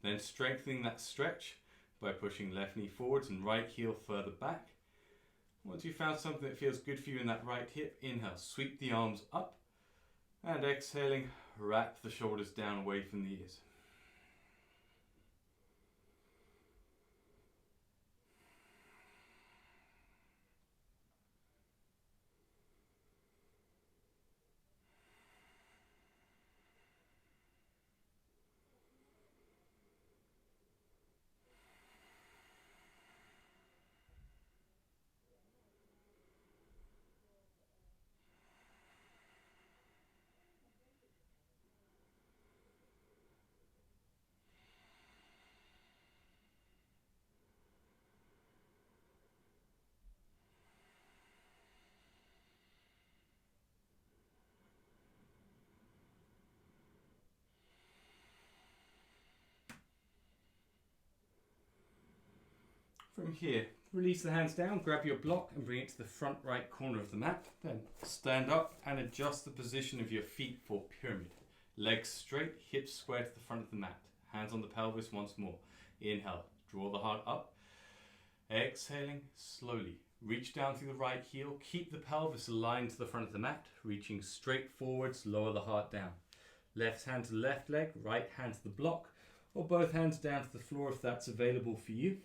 Then strengthening that stretch by pushing left knee forwards and right heel further back. Once you've found something that feels good for you in that right hip, inhale, sweep the arms up. And exhaling, wrap the shoulders down away from the ears. From here, Release the hands down, grab your block and bring it to the front right corner of the mat. Then stand up and adjust the position of your feet for pyramid. Legs straight, hips square to the front of the mat. Hands on the pelvis once more. Inhale, draw the heart up. Exhaling slowly. Reach down through the right heel. Keep the pelvis aligned to the front of the mat. Reaching straight forwards, lower the heart down. Left hand to the left leg, right hand to the block, or both hands down to the floor if that's available for you.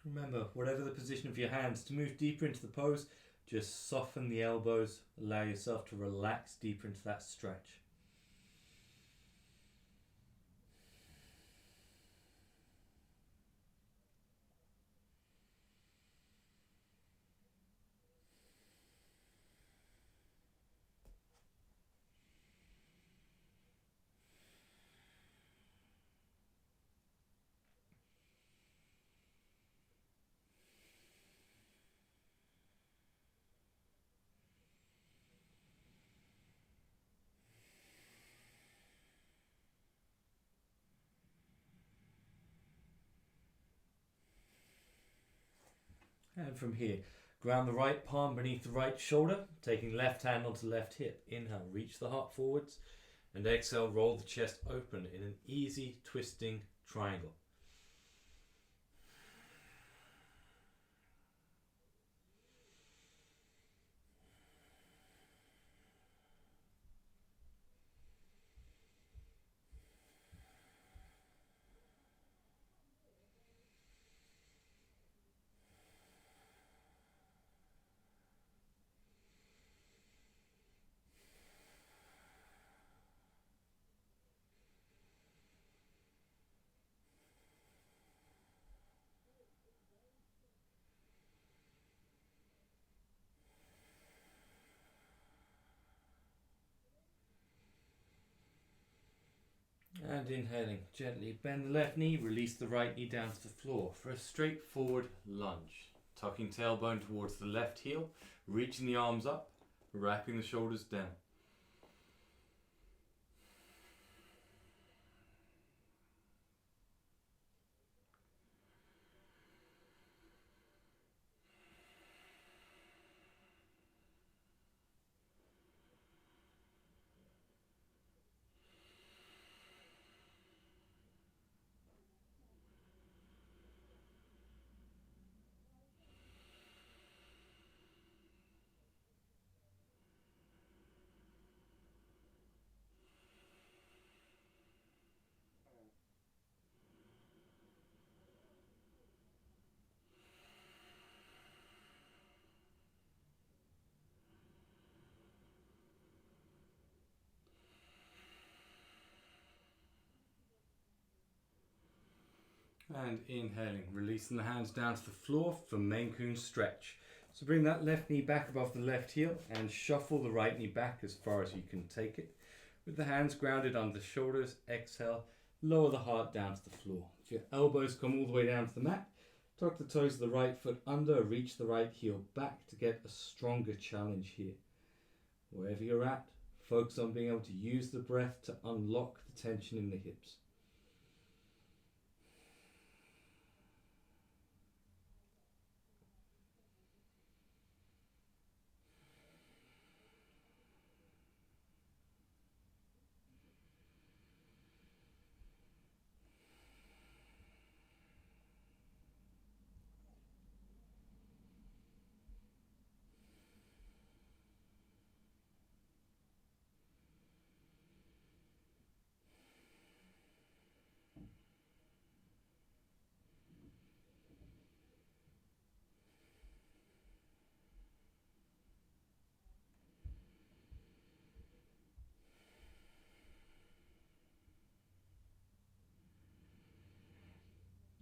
Remember, whatever the position of your hands, to move deeper into the pose, just soften the elbows, allow yourself to relax deeper into that stretch. And from here, ground the right palm beneath the right shoulder, taking left hand onto left hip. Inhale, reach the heart forwards, and exhale, roll the chest open in an easy twisting triangle. And inhaling, gently bend the left knee, release the right knee down to the floor for a straightforward lunge. Tucking tailbone towards the left heel, reaching the arms up, wrapping the shoulders down. And inhaling, releasing the hands down to the floor for Main Coon stretch. So bring that left knee back above the left heel and shuffle the right knee back as far as you can take it. With the hands grounded under the shoulders, exhale, lower the heart down to the floor. If your elbows come all the way down to the mat, tuck the toes of the right foot under, reach the right heel back to get a stronger challenge here. Wherever you're at, focus on being able to use the breath to unlock the tension in the hips.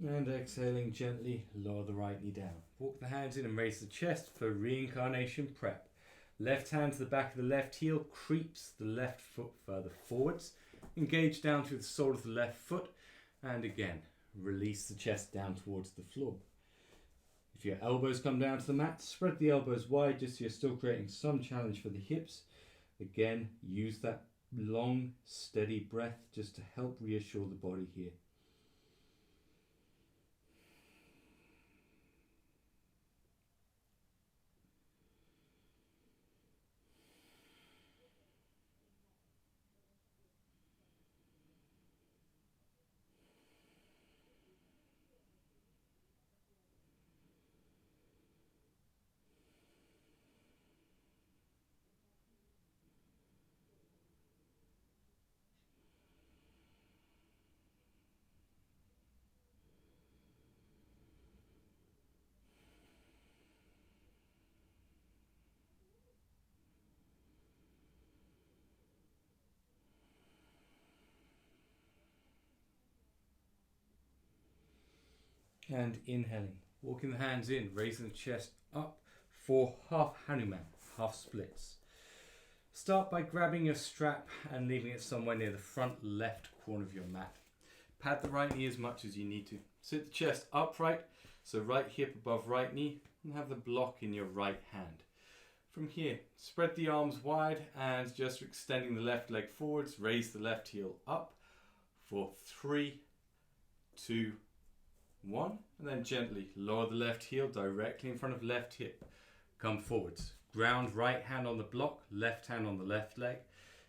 And exhaling gently, lower the right knee down. Walk the hands in and raise the chest for reincarnation prep. Left hand to the back of the left heel, creeps the left foot further forwards. Engage down through the sole of the left foot And again, release the chest down towards the floor. If your elbows come down to the mat, spread the elbows wide just so you're still creating some challenge for the hips. Again, use that long, steady breath just to help reassure the body here. And inhaling, walking the hands in, raising the chest up for half Hanuman, half splits. Start by grabbing your strap and leaving it somewhere near the front left corner of your mat. Pad the right knee as much as you need to. Sit the chest upright, so right hip above right knee, and have the block in your right hand. From here, spread the arms wide and just extending the left leg forwards, raise the left heel up for 3, 2, 1, and then gently lower the left heel directly in front of left hip. Come forwards. Ground right hand on the block, left hand on the left leg.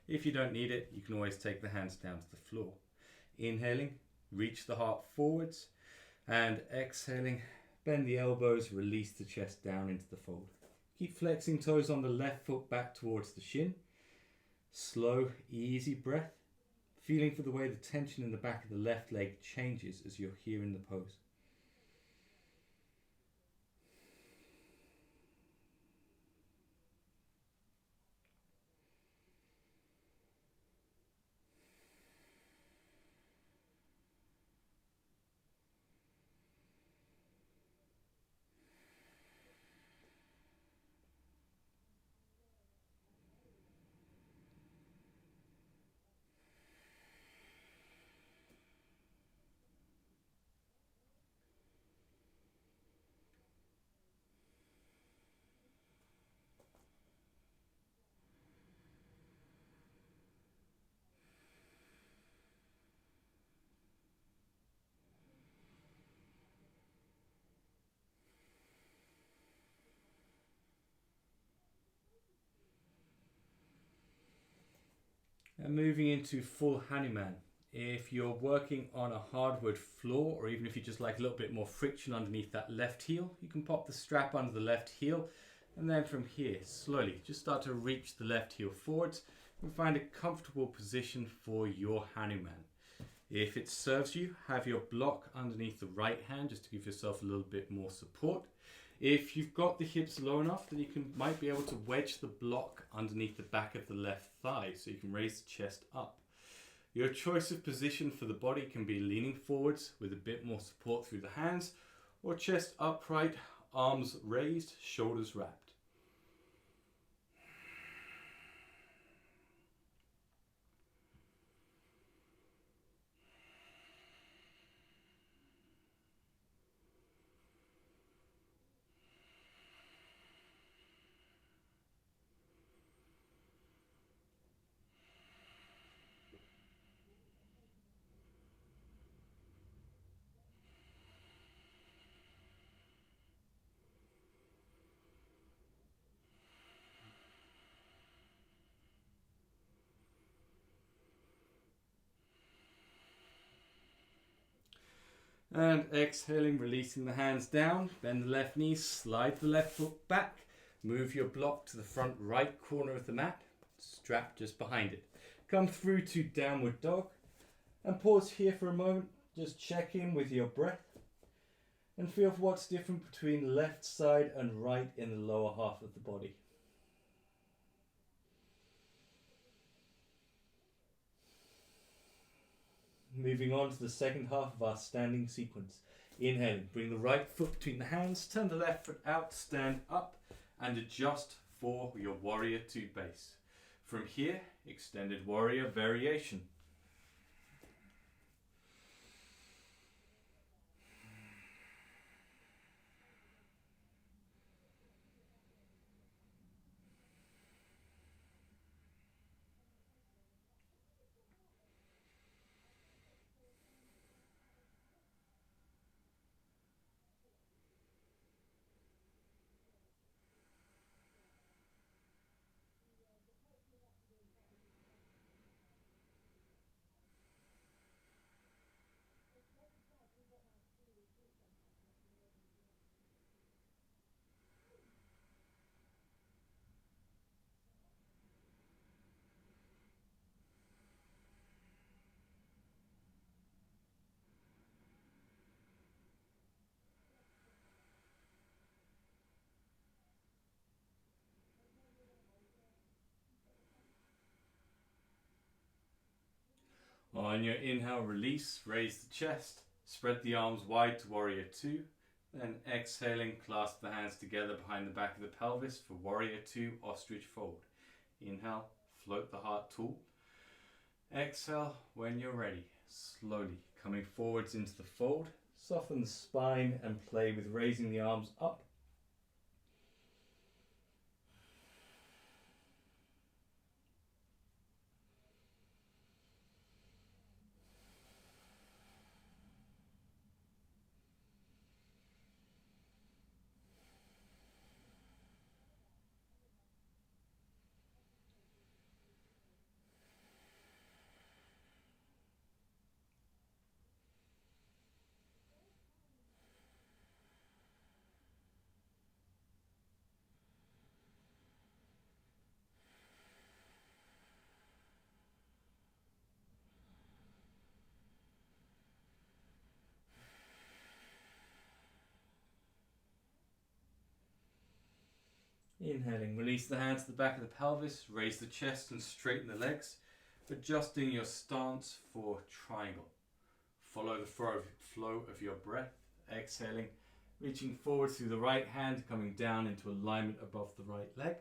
If you don't need it, you can always take the hands down to the floor. Inhaling, reach the heart forwards, and exhaling, bend the elbows, release the chest down into the fold. Keep flexing toes on the left foot back towards the shin. Slow, easy breath. Feeling for the way the tension in the back of the left leg changes as you're here in the pose. And moving into full Hanuman. If you're working on a hardwood floor, or even if you just like a little bit more friction underneath that left heel, you can pop the strap under the left heel, and then from here, slowly, just start to reach the left heel forwards and find a comfortable position for your Hanuman. If it serves you, have your block underneath the right hand just to give yourself a little bit more support. If you've got the hips low enough, then you might be able to wedge the block underneath the back of the left thigh so you can raise the chest up. Your choice of position for the body can be leaning forwards with a bit more support through the hands, or chest upright, arms raised, shoulders wrapped. And exhaling, releasing the hands down, bend the left knee, slide the left foot back, move your block to the front right corner of the mat, strap just behind it. Come through to downward dog and pause here for a moment, just check in with your breath and feel for what's different between left side and right in the lower half of the body. Moving on to the second half of our standing sequence. Inhaling, bring the right foot between the hands, turn the left foot out, stand up and adjust for your warrior two base. From here, extended warrior variation. On your inhale, release, raise the chest, spread the arms wide to warrior two. Then exhaling, clasp the hands together behind the back of the pelvis for warrior two, ostrich fold. Inhale, float the heart tall. Exhale, when you're ready, slowly coming forwards into the fold. Soften the spine and play with raising the arms up. Inhaling, release the hands to the back of the pelvis, raise the chest and straighten the legs, adjusting your stance for triangle. Follow the flow of your breath, exhaling, reaching forward through the right hand, coming down into alignment above the right leg.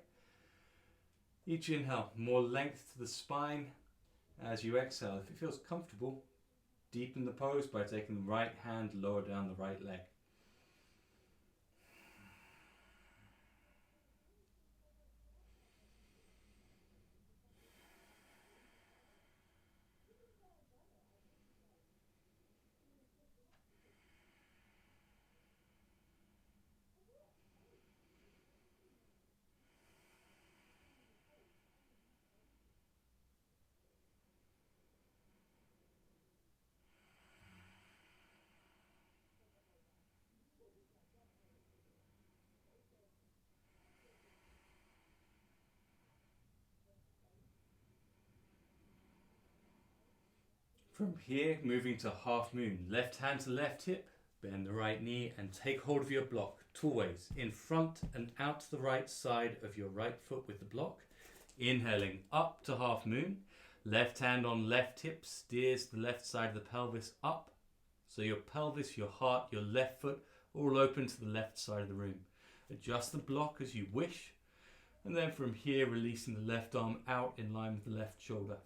Each inhale, more length to the spine. As you exhale, if it feels comfortable, deepen the pose by taking the right hand lower down the right leg. From here, moving to half moon. Left hand to left hip, bend the right knee and take hold of your block. Always in front and out to the right side of your right foot with the block. Inhaling up to half moon. Left hand on left hip steers the left side of the pelvis up. So your pelvis, your heart, your left foot all open to the left side of the room. Adjust the block as you wish. And then from here, releasing the left arm out in line with the left shoulder.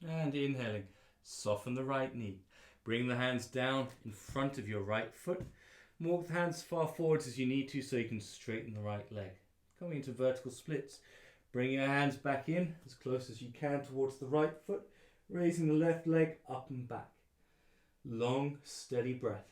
And inhaling, soften the right knee. Bring the hands down in front of your right foot. Walk the hands far forwards as you need to so you can straighten the right leg. Coming into vertical splits. Bring your hands back in as close as you can towards the right foot. Raising the left leg up and back. Long, steady breath.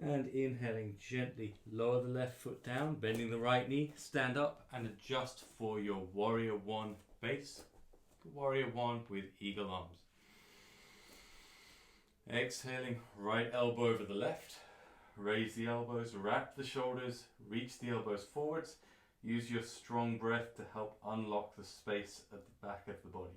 And inhaling gently, lower the left foot down, bending the right knee, stand up and adjust for your warrior one base. Warrior one with eagle arms. Exhaling, right elbow over the left. Raise the elbows, wrap the shoulders, reach the elbows forwards. Use your strong breath to help unlock the space at the back of the body.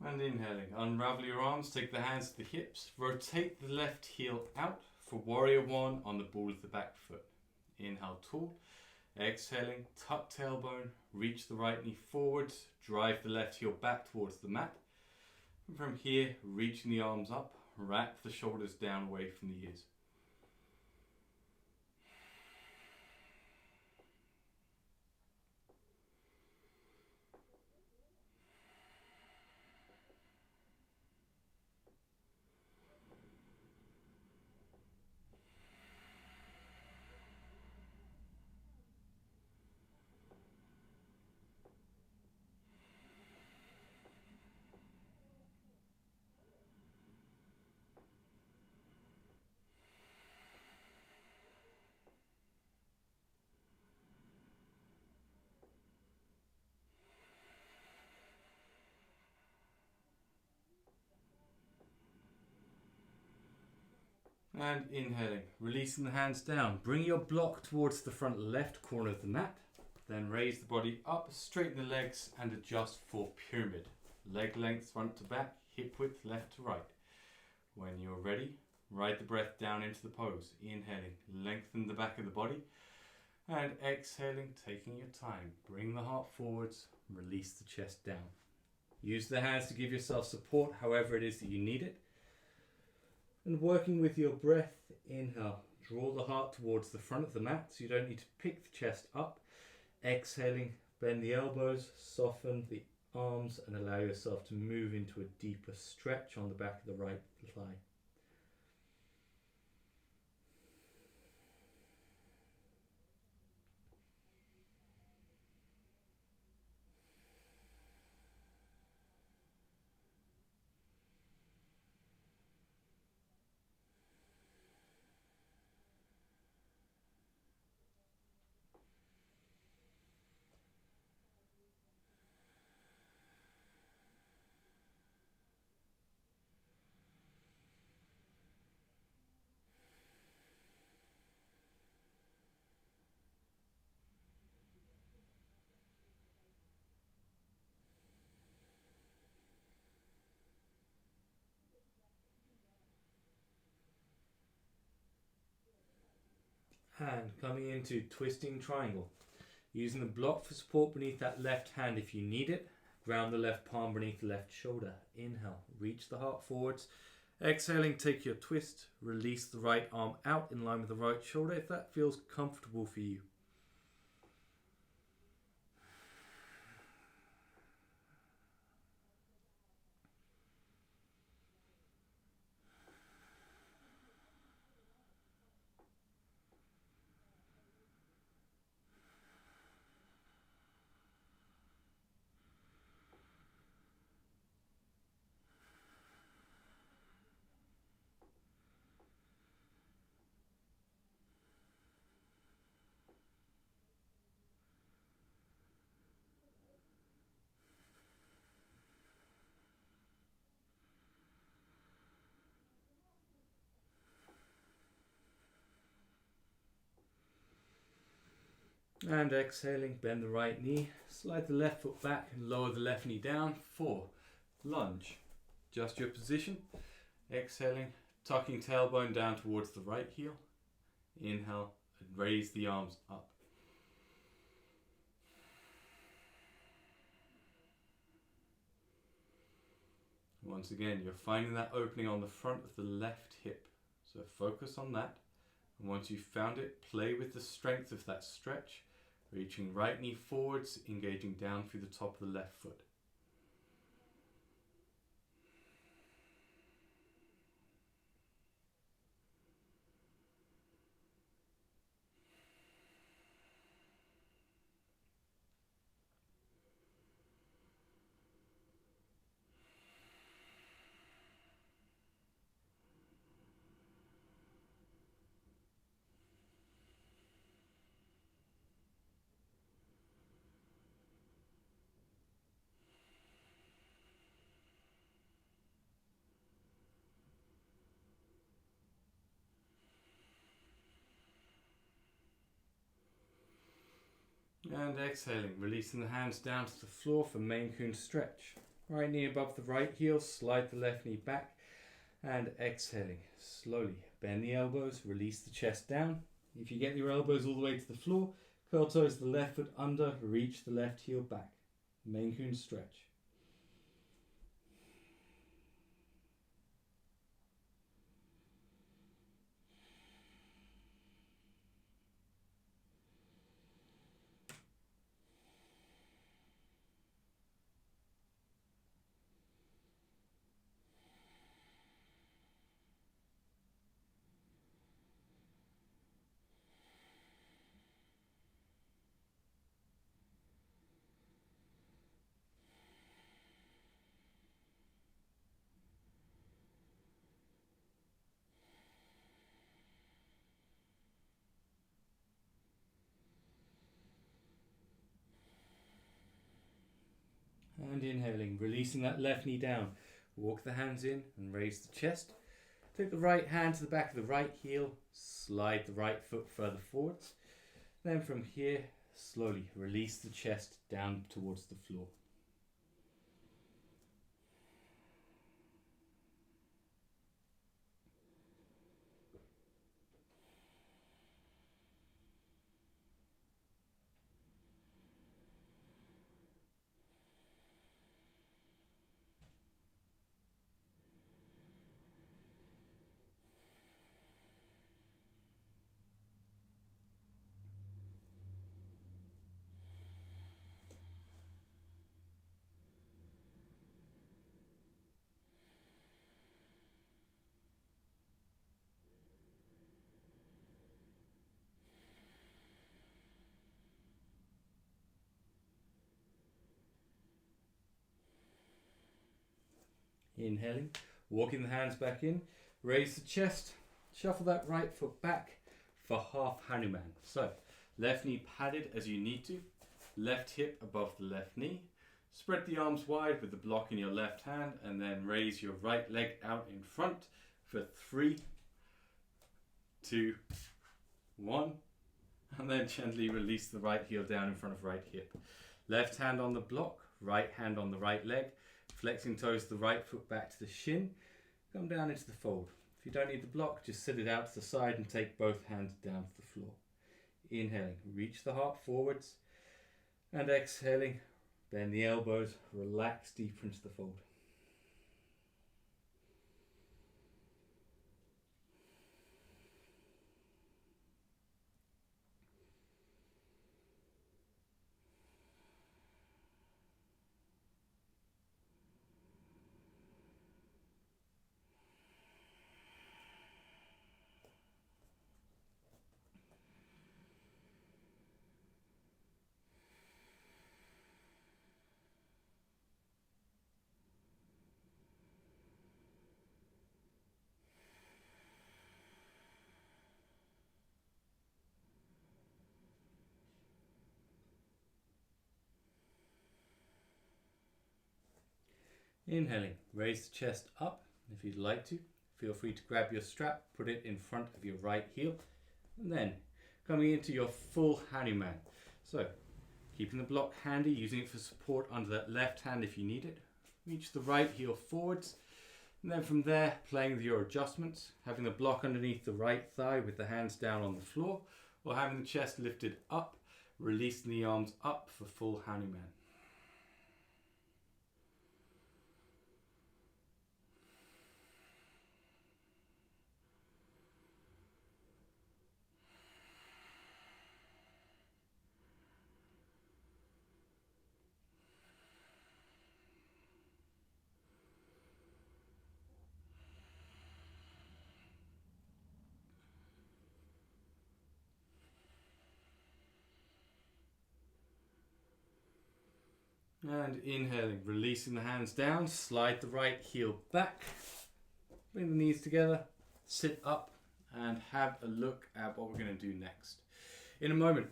And inhaling, unravel your arms, take the hands to the hips, rotate the left heel out for warrior one on the ball of the back foot. Inhale, tall. Exhaling, tuck tailbone, reach the right knee forwards, drive the left heel back towards the mat. And from here, reaching the arms up, wrap the shoulders down away from the ears. And inhaling, releasing the hands down. Bring your block towards the front left corner of the mat. Then raise the body up, straighten the legs and adjust for pyramid. Leg length front to back, hip width left to right. When you're ready, ride the breath down into the pose. Inhaling, lengthen the back of the body. And exhaling, taking your time. Bring the heart forwards, release the chest down. Use the hands to give yourself support however it is that you need it. And working with your breath, inhale, draw the heart towards the front of the mat so you don't need to pick the chest up. Exhaling, bend the elbows, soften the arms and allow yourself to move into a deeper stretch on the back of the right thigh. And coming into twisting triangle. Using the block for support beneath that left hand if you need it. Ground the left palm beneath the left shoulder. Inhale, reach the heart forwards. Exhaling, take your twist. Release the right arm out in line with the right shoulder if that feels comfortable for you. And exhaling, bend the right knee, slide the left foot back and lower the left knee down. 4, lunge. Adjust your position. Exhaling, tucking tailbone down towards the right heel. Inhale and raise the arms up. Once again, you're finding that opening on the front of the left hip. So focus on that. And once you've found it, play with the strength of that stretch. Reaching right knee forwards, engaging down through the top of the left foot. And exhaling, releasing the hands down to the floor for main coon stretch. Right knee above the right heel, slide the left knee back, and exhaling. Slowly bend the elbows, release the chest down. If you get your elbows all the way to the floor, curl toes the left foot under, reach the left heel back. Main Coon stretch. And inhaling, releasing that left knee down. Walk the hands in and raise the chest. Take the right hand to the back of the right heel, slide the right foot further forwards. Then from here, slowly release the chest down towards the floor. Inhaling, walking the hands back in, raise the chest, shuffle that right foot back for half Hanuman. So, left knee padded as you need to, left hip above the left knee, spread the arms wide with the block in your left hand, and then raise your right leg out in front for 3, 2, 1, and then gently release the right heel down in front of right hip. Left hand on the block, right hand on the right leg, flexing toes the right foot back to the shin, come down into the fold. If you don't need the block, just sit it out to the side and take both hands down to the floor. Inhaling, reach the heart forwards, and exhaling, bend the elbows, relax deeper into the fold. Inhaling, raise the chest up. If you'd like to, feel free to grab your strap, put it in front of your right heel, and then coming into your full Hanuman. So, keeping the block handy, using it for support under that left hand if you need it. Reach the right heel forwards, and then from there, playing with your adjustments, having the block underneath the right thigh with the hands down on the floor, or having the chest lifted up, releasing the arms up for full Hanuman. And inhaling, releasing the hands down, slide the right heel back, bring the knees together, sit up, and have a look at what we're going to do next. In a moment,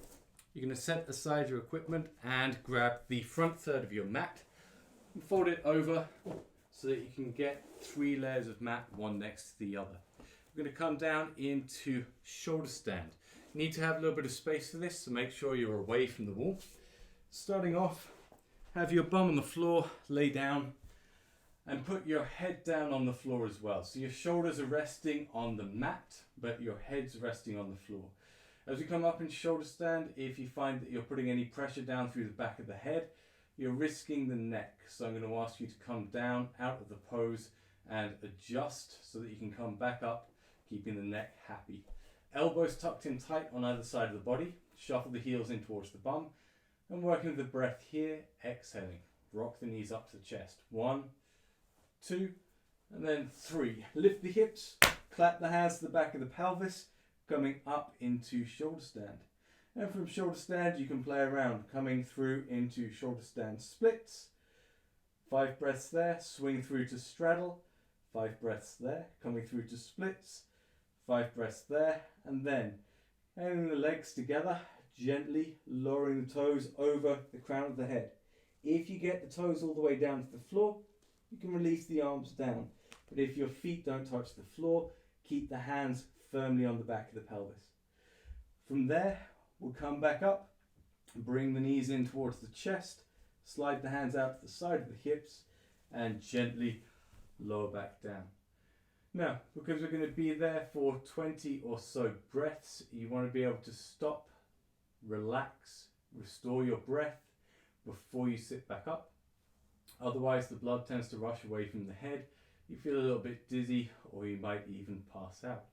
you're going to set aside your equipment and grab the front third of your mat and fold it over so that you can get 3 layers of mat, one next to the other. We're going to come down into shoulder stand. You need to have a little bit of space for this, so make sure you're away from the wall. Starting off, have your bum on the floor, lay down, And put your head down on the floor as well. So your shoulders are resting on the mat, but your head's resting on the floor. As we come up in shoulder stand, if you find that you're putting any pressure down through the back of the head, you're risking the neck. So I'm going to ask you to come down out of the pose and adjust so that you can come back up, keeping the neck happy. Elbows tucked in tight on either side of the body. Shuffle the heels in towards the bum. And working with the breath here, exhaling. Rock the knees up to the chest. 1, 2, and then 3. Lift the hips, clap the hands to the back of the pelvis, coming up into shoulder stand. And from shoulder stand, you can play around, coming through into shoulder stand splits. 5 breaths there, swing through to straddle. 5 breaths there, coming through to splits. 5 breaths there, and then handing the legs together, gently lowering the toes over the crown of the head. If you get the toes all the way down to the floor, you can release the arms down. But if your feet don't touch the floor, keep the hands firmly on the back of the pelvis. From there, we'll come back up, bring the knees in towards the chest, slide the hands out to the side of the hips, and gently lower back down. Now, because we're going to be there for 20 or so breaths, you want to be able to stop, relax, restore your breath before you sit back up. Otherwise, the blood tends to rush away from the head. You feel a little bit dizzy, or you might even pass out.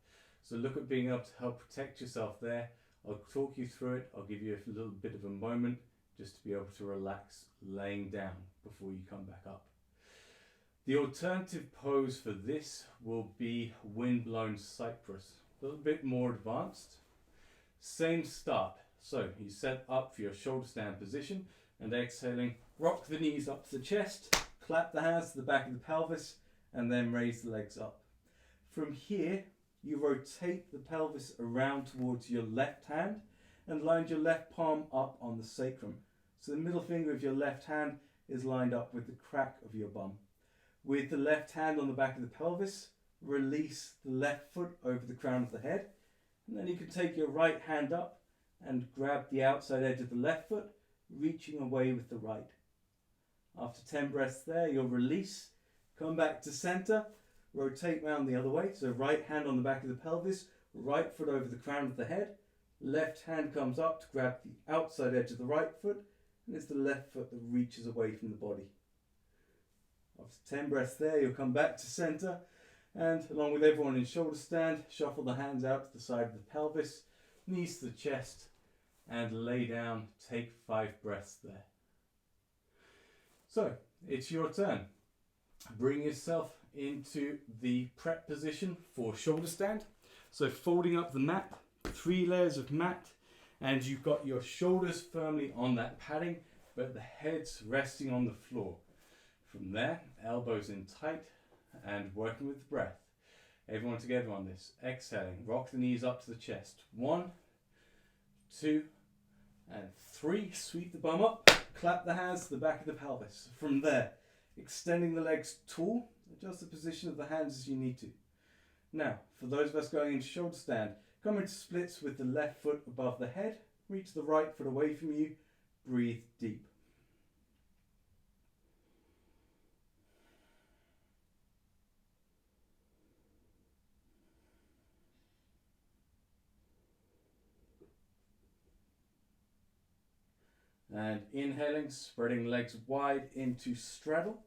So look at being able to help protect yourself there. I'll talk you through it. I'll give you a little bit of a moment just to be able to relax laying down before you come back up. The alternative pose for this will be windblown cypress. A little bit more advanced. Same start. So you set up for your shoulder stand position and exhaling, rock the knees up to the chest, clap the hands to the back of the pelvis, and then raise the legs up. From here, you rotate the pelvis around towards your left hand and line your left palm up on the sacrum. So the middle finger of your left hand is lined up with the crack of your bum. With the left hand on the back of the pelvis, release the left foot over the crown of the head. And then you can take your right hand up and grab the outside edge of the left foot, reaching away with the right. After 10 breaths there, you'll release, come back to center, rotate round the other way. So right hand on the back of the pelvis, right foot over the crown of the head, left hand comes up to grab the outside edge of the right foot, and it's the left foot that reaches away from the body. After 10 breaths there, you'll come back to center, and along with everyone in shoulder stand, shuffle the hands out to the side of the pelvis, knees to the chest, and lay down. Take 5 breaths there. So, it's your turn. Bring yourself into the prep position for shoulder stand. So folding up the mat, 3 layers of mat, and you've got your shoulders firmly on that padding, but the head's resting on the floor. From there, elbows in tight and working with the breath. Everyone together on this. Exhaling, rock the knees up to the chest. 1, 2, and 3. Sweep the bum up, clap the hands to the back of the pelvis. From there, extending the legs tall, adjust the position of the hands as you need to. Now, for those of us going into shoulder stand, come into splits with the left foot above the head, reach the right foot away from you, breathe deep. And inhaling, spreading legs wide into straddle.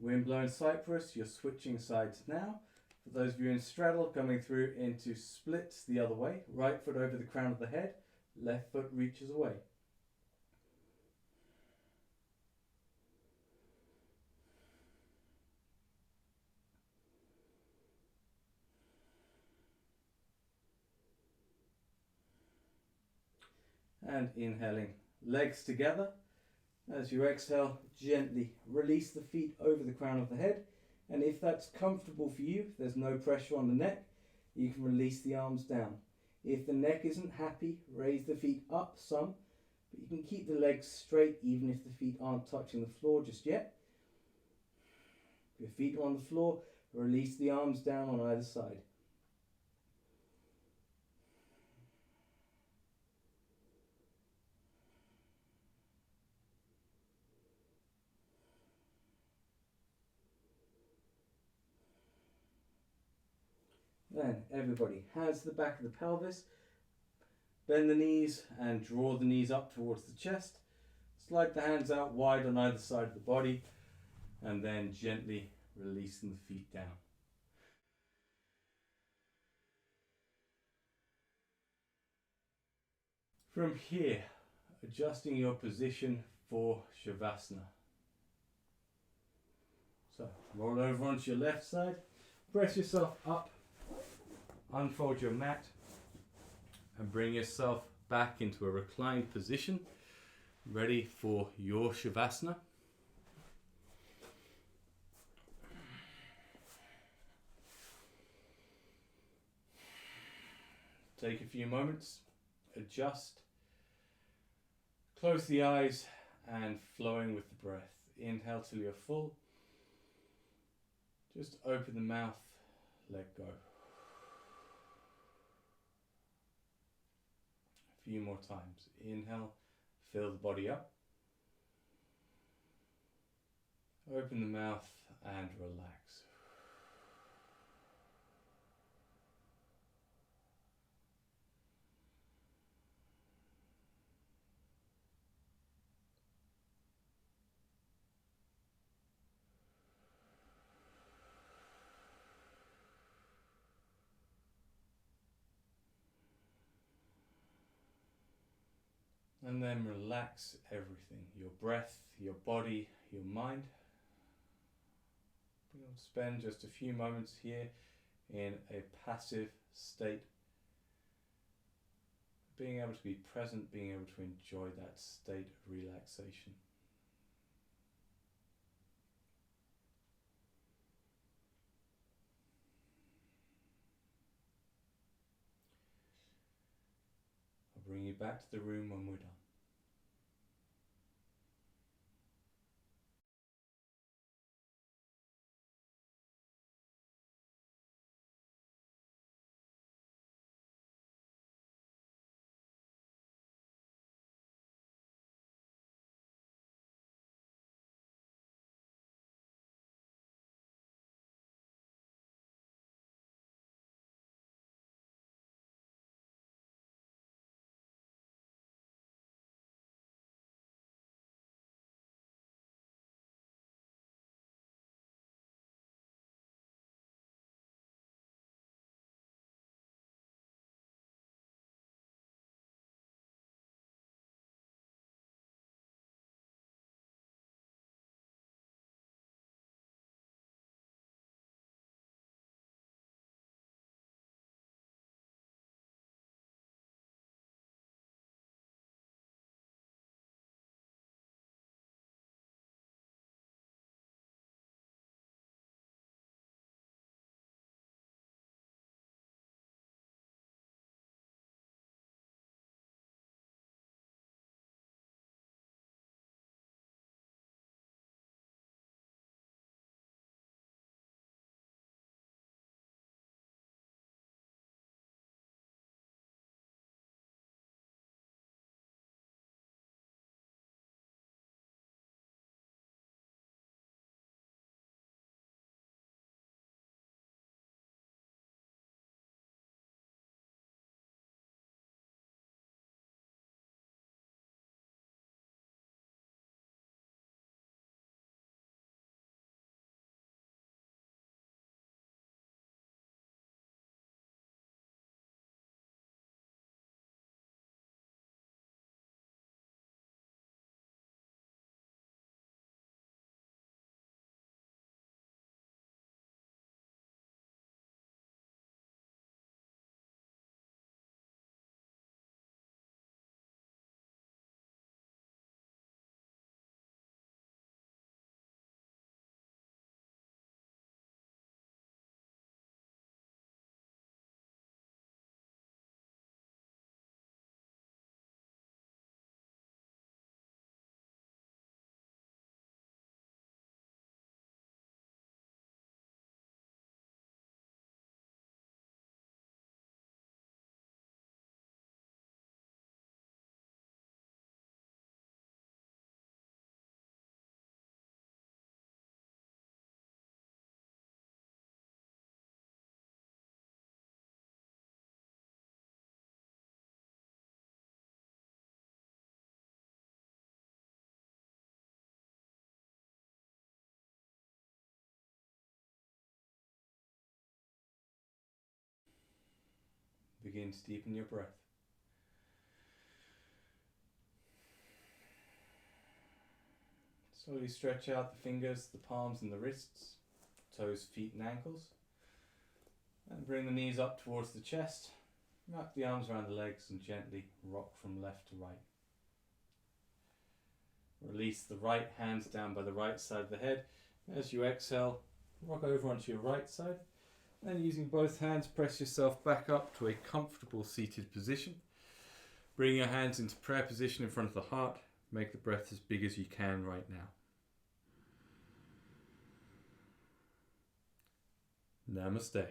Windblown cypress, you're switching sides now. For those of you in straddle, coming through into splits the other way. Right foot over the crown of the head, left foot reaches away. And inhaling, legs together. As you exhale, gently release the feet over the crown of the head. And if that's comfortable for you, there's no pressure on the neck, you can release the arms down. If the neck isn't happy, raise the feet up some, but you can keep the legs straight even if the feet aren't touching the floor just yet. Your feet are on the floor. Release the arms down on either side. Then everybody, hands to the back of the pelvis. Bend the knees and draw the knees up towards the chest. Slide the hands out wide on either side of the body, and then gently releasing the feet down. From here, adjusting your position for Shavasana. So roll over onto your left side, press yourself up, unfold your mat, and bring yourself back into a reclined position, ready for your Shavasana. Take a few moments, adjust, close the eyes, and flowing with the breath. Inhale till you're full. Just open the mouth, let go. A few more times. Inhale, fill the body up. Open the mouth and relax. And then relax everything, your breath, your body, your mind. We'll spend just a few moments here in a passive state, being able to be present, being able to enjoy that state of relaxation. I'll bring you back to the room when we're done. begin to deepen your breath. Slowly stretch out the fingers, the palms and the wrists, toes, feet and ankles. And bring the knees up towards the chest. Wrap the arms around the legs and gently rock from left to right. Release the right hands down by the right side of the head. As you exhale, rock over onto your right side. Then using both hands, press yourself back up to a comfortable seated position. Bring your hands into prayer position in front of the heart. Make the breath as big as you can right now. Namaste.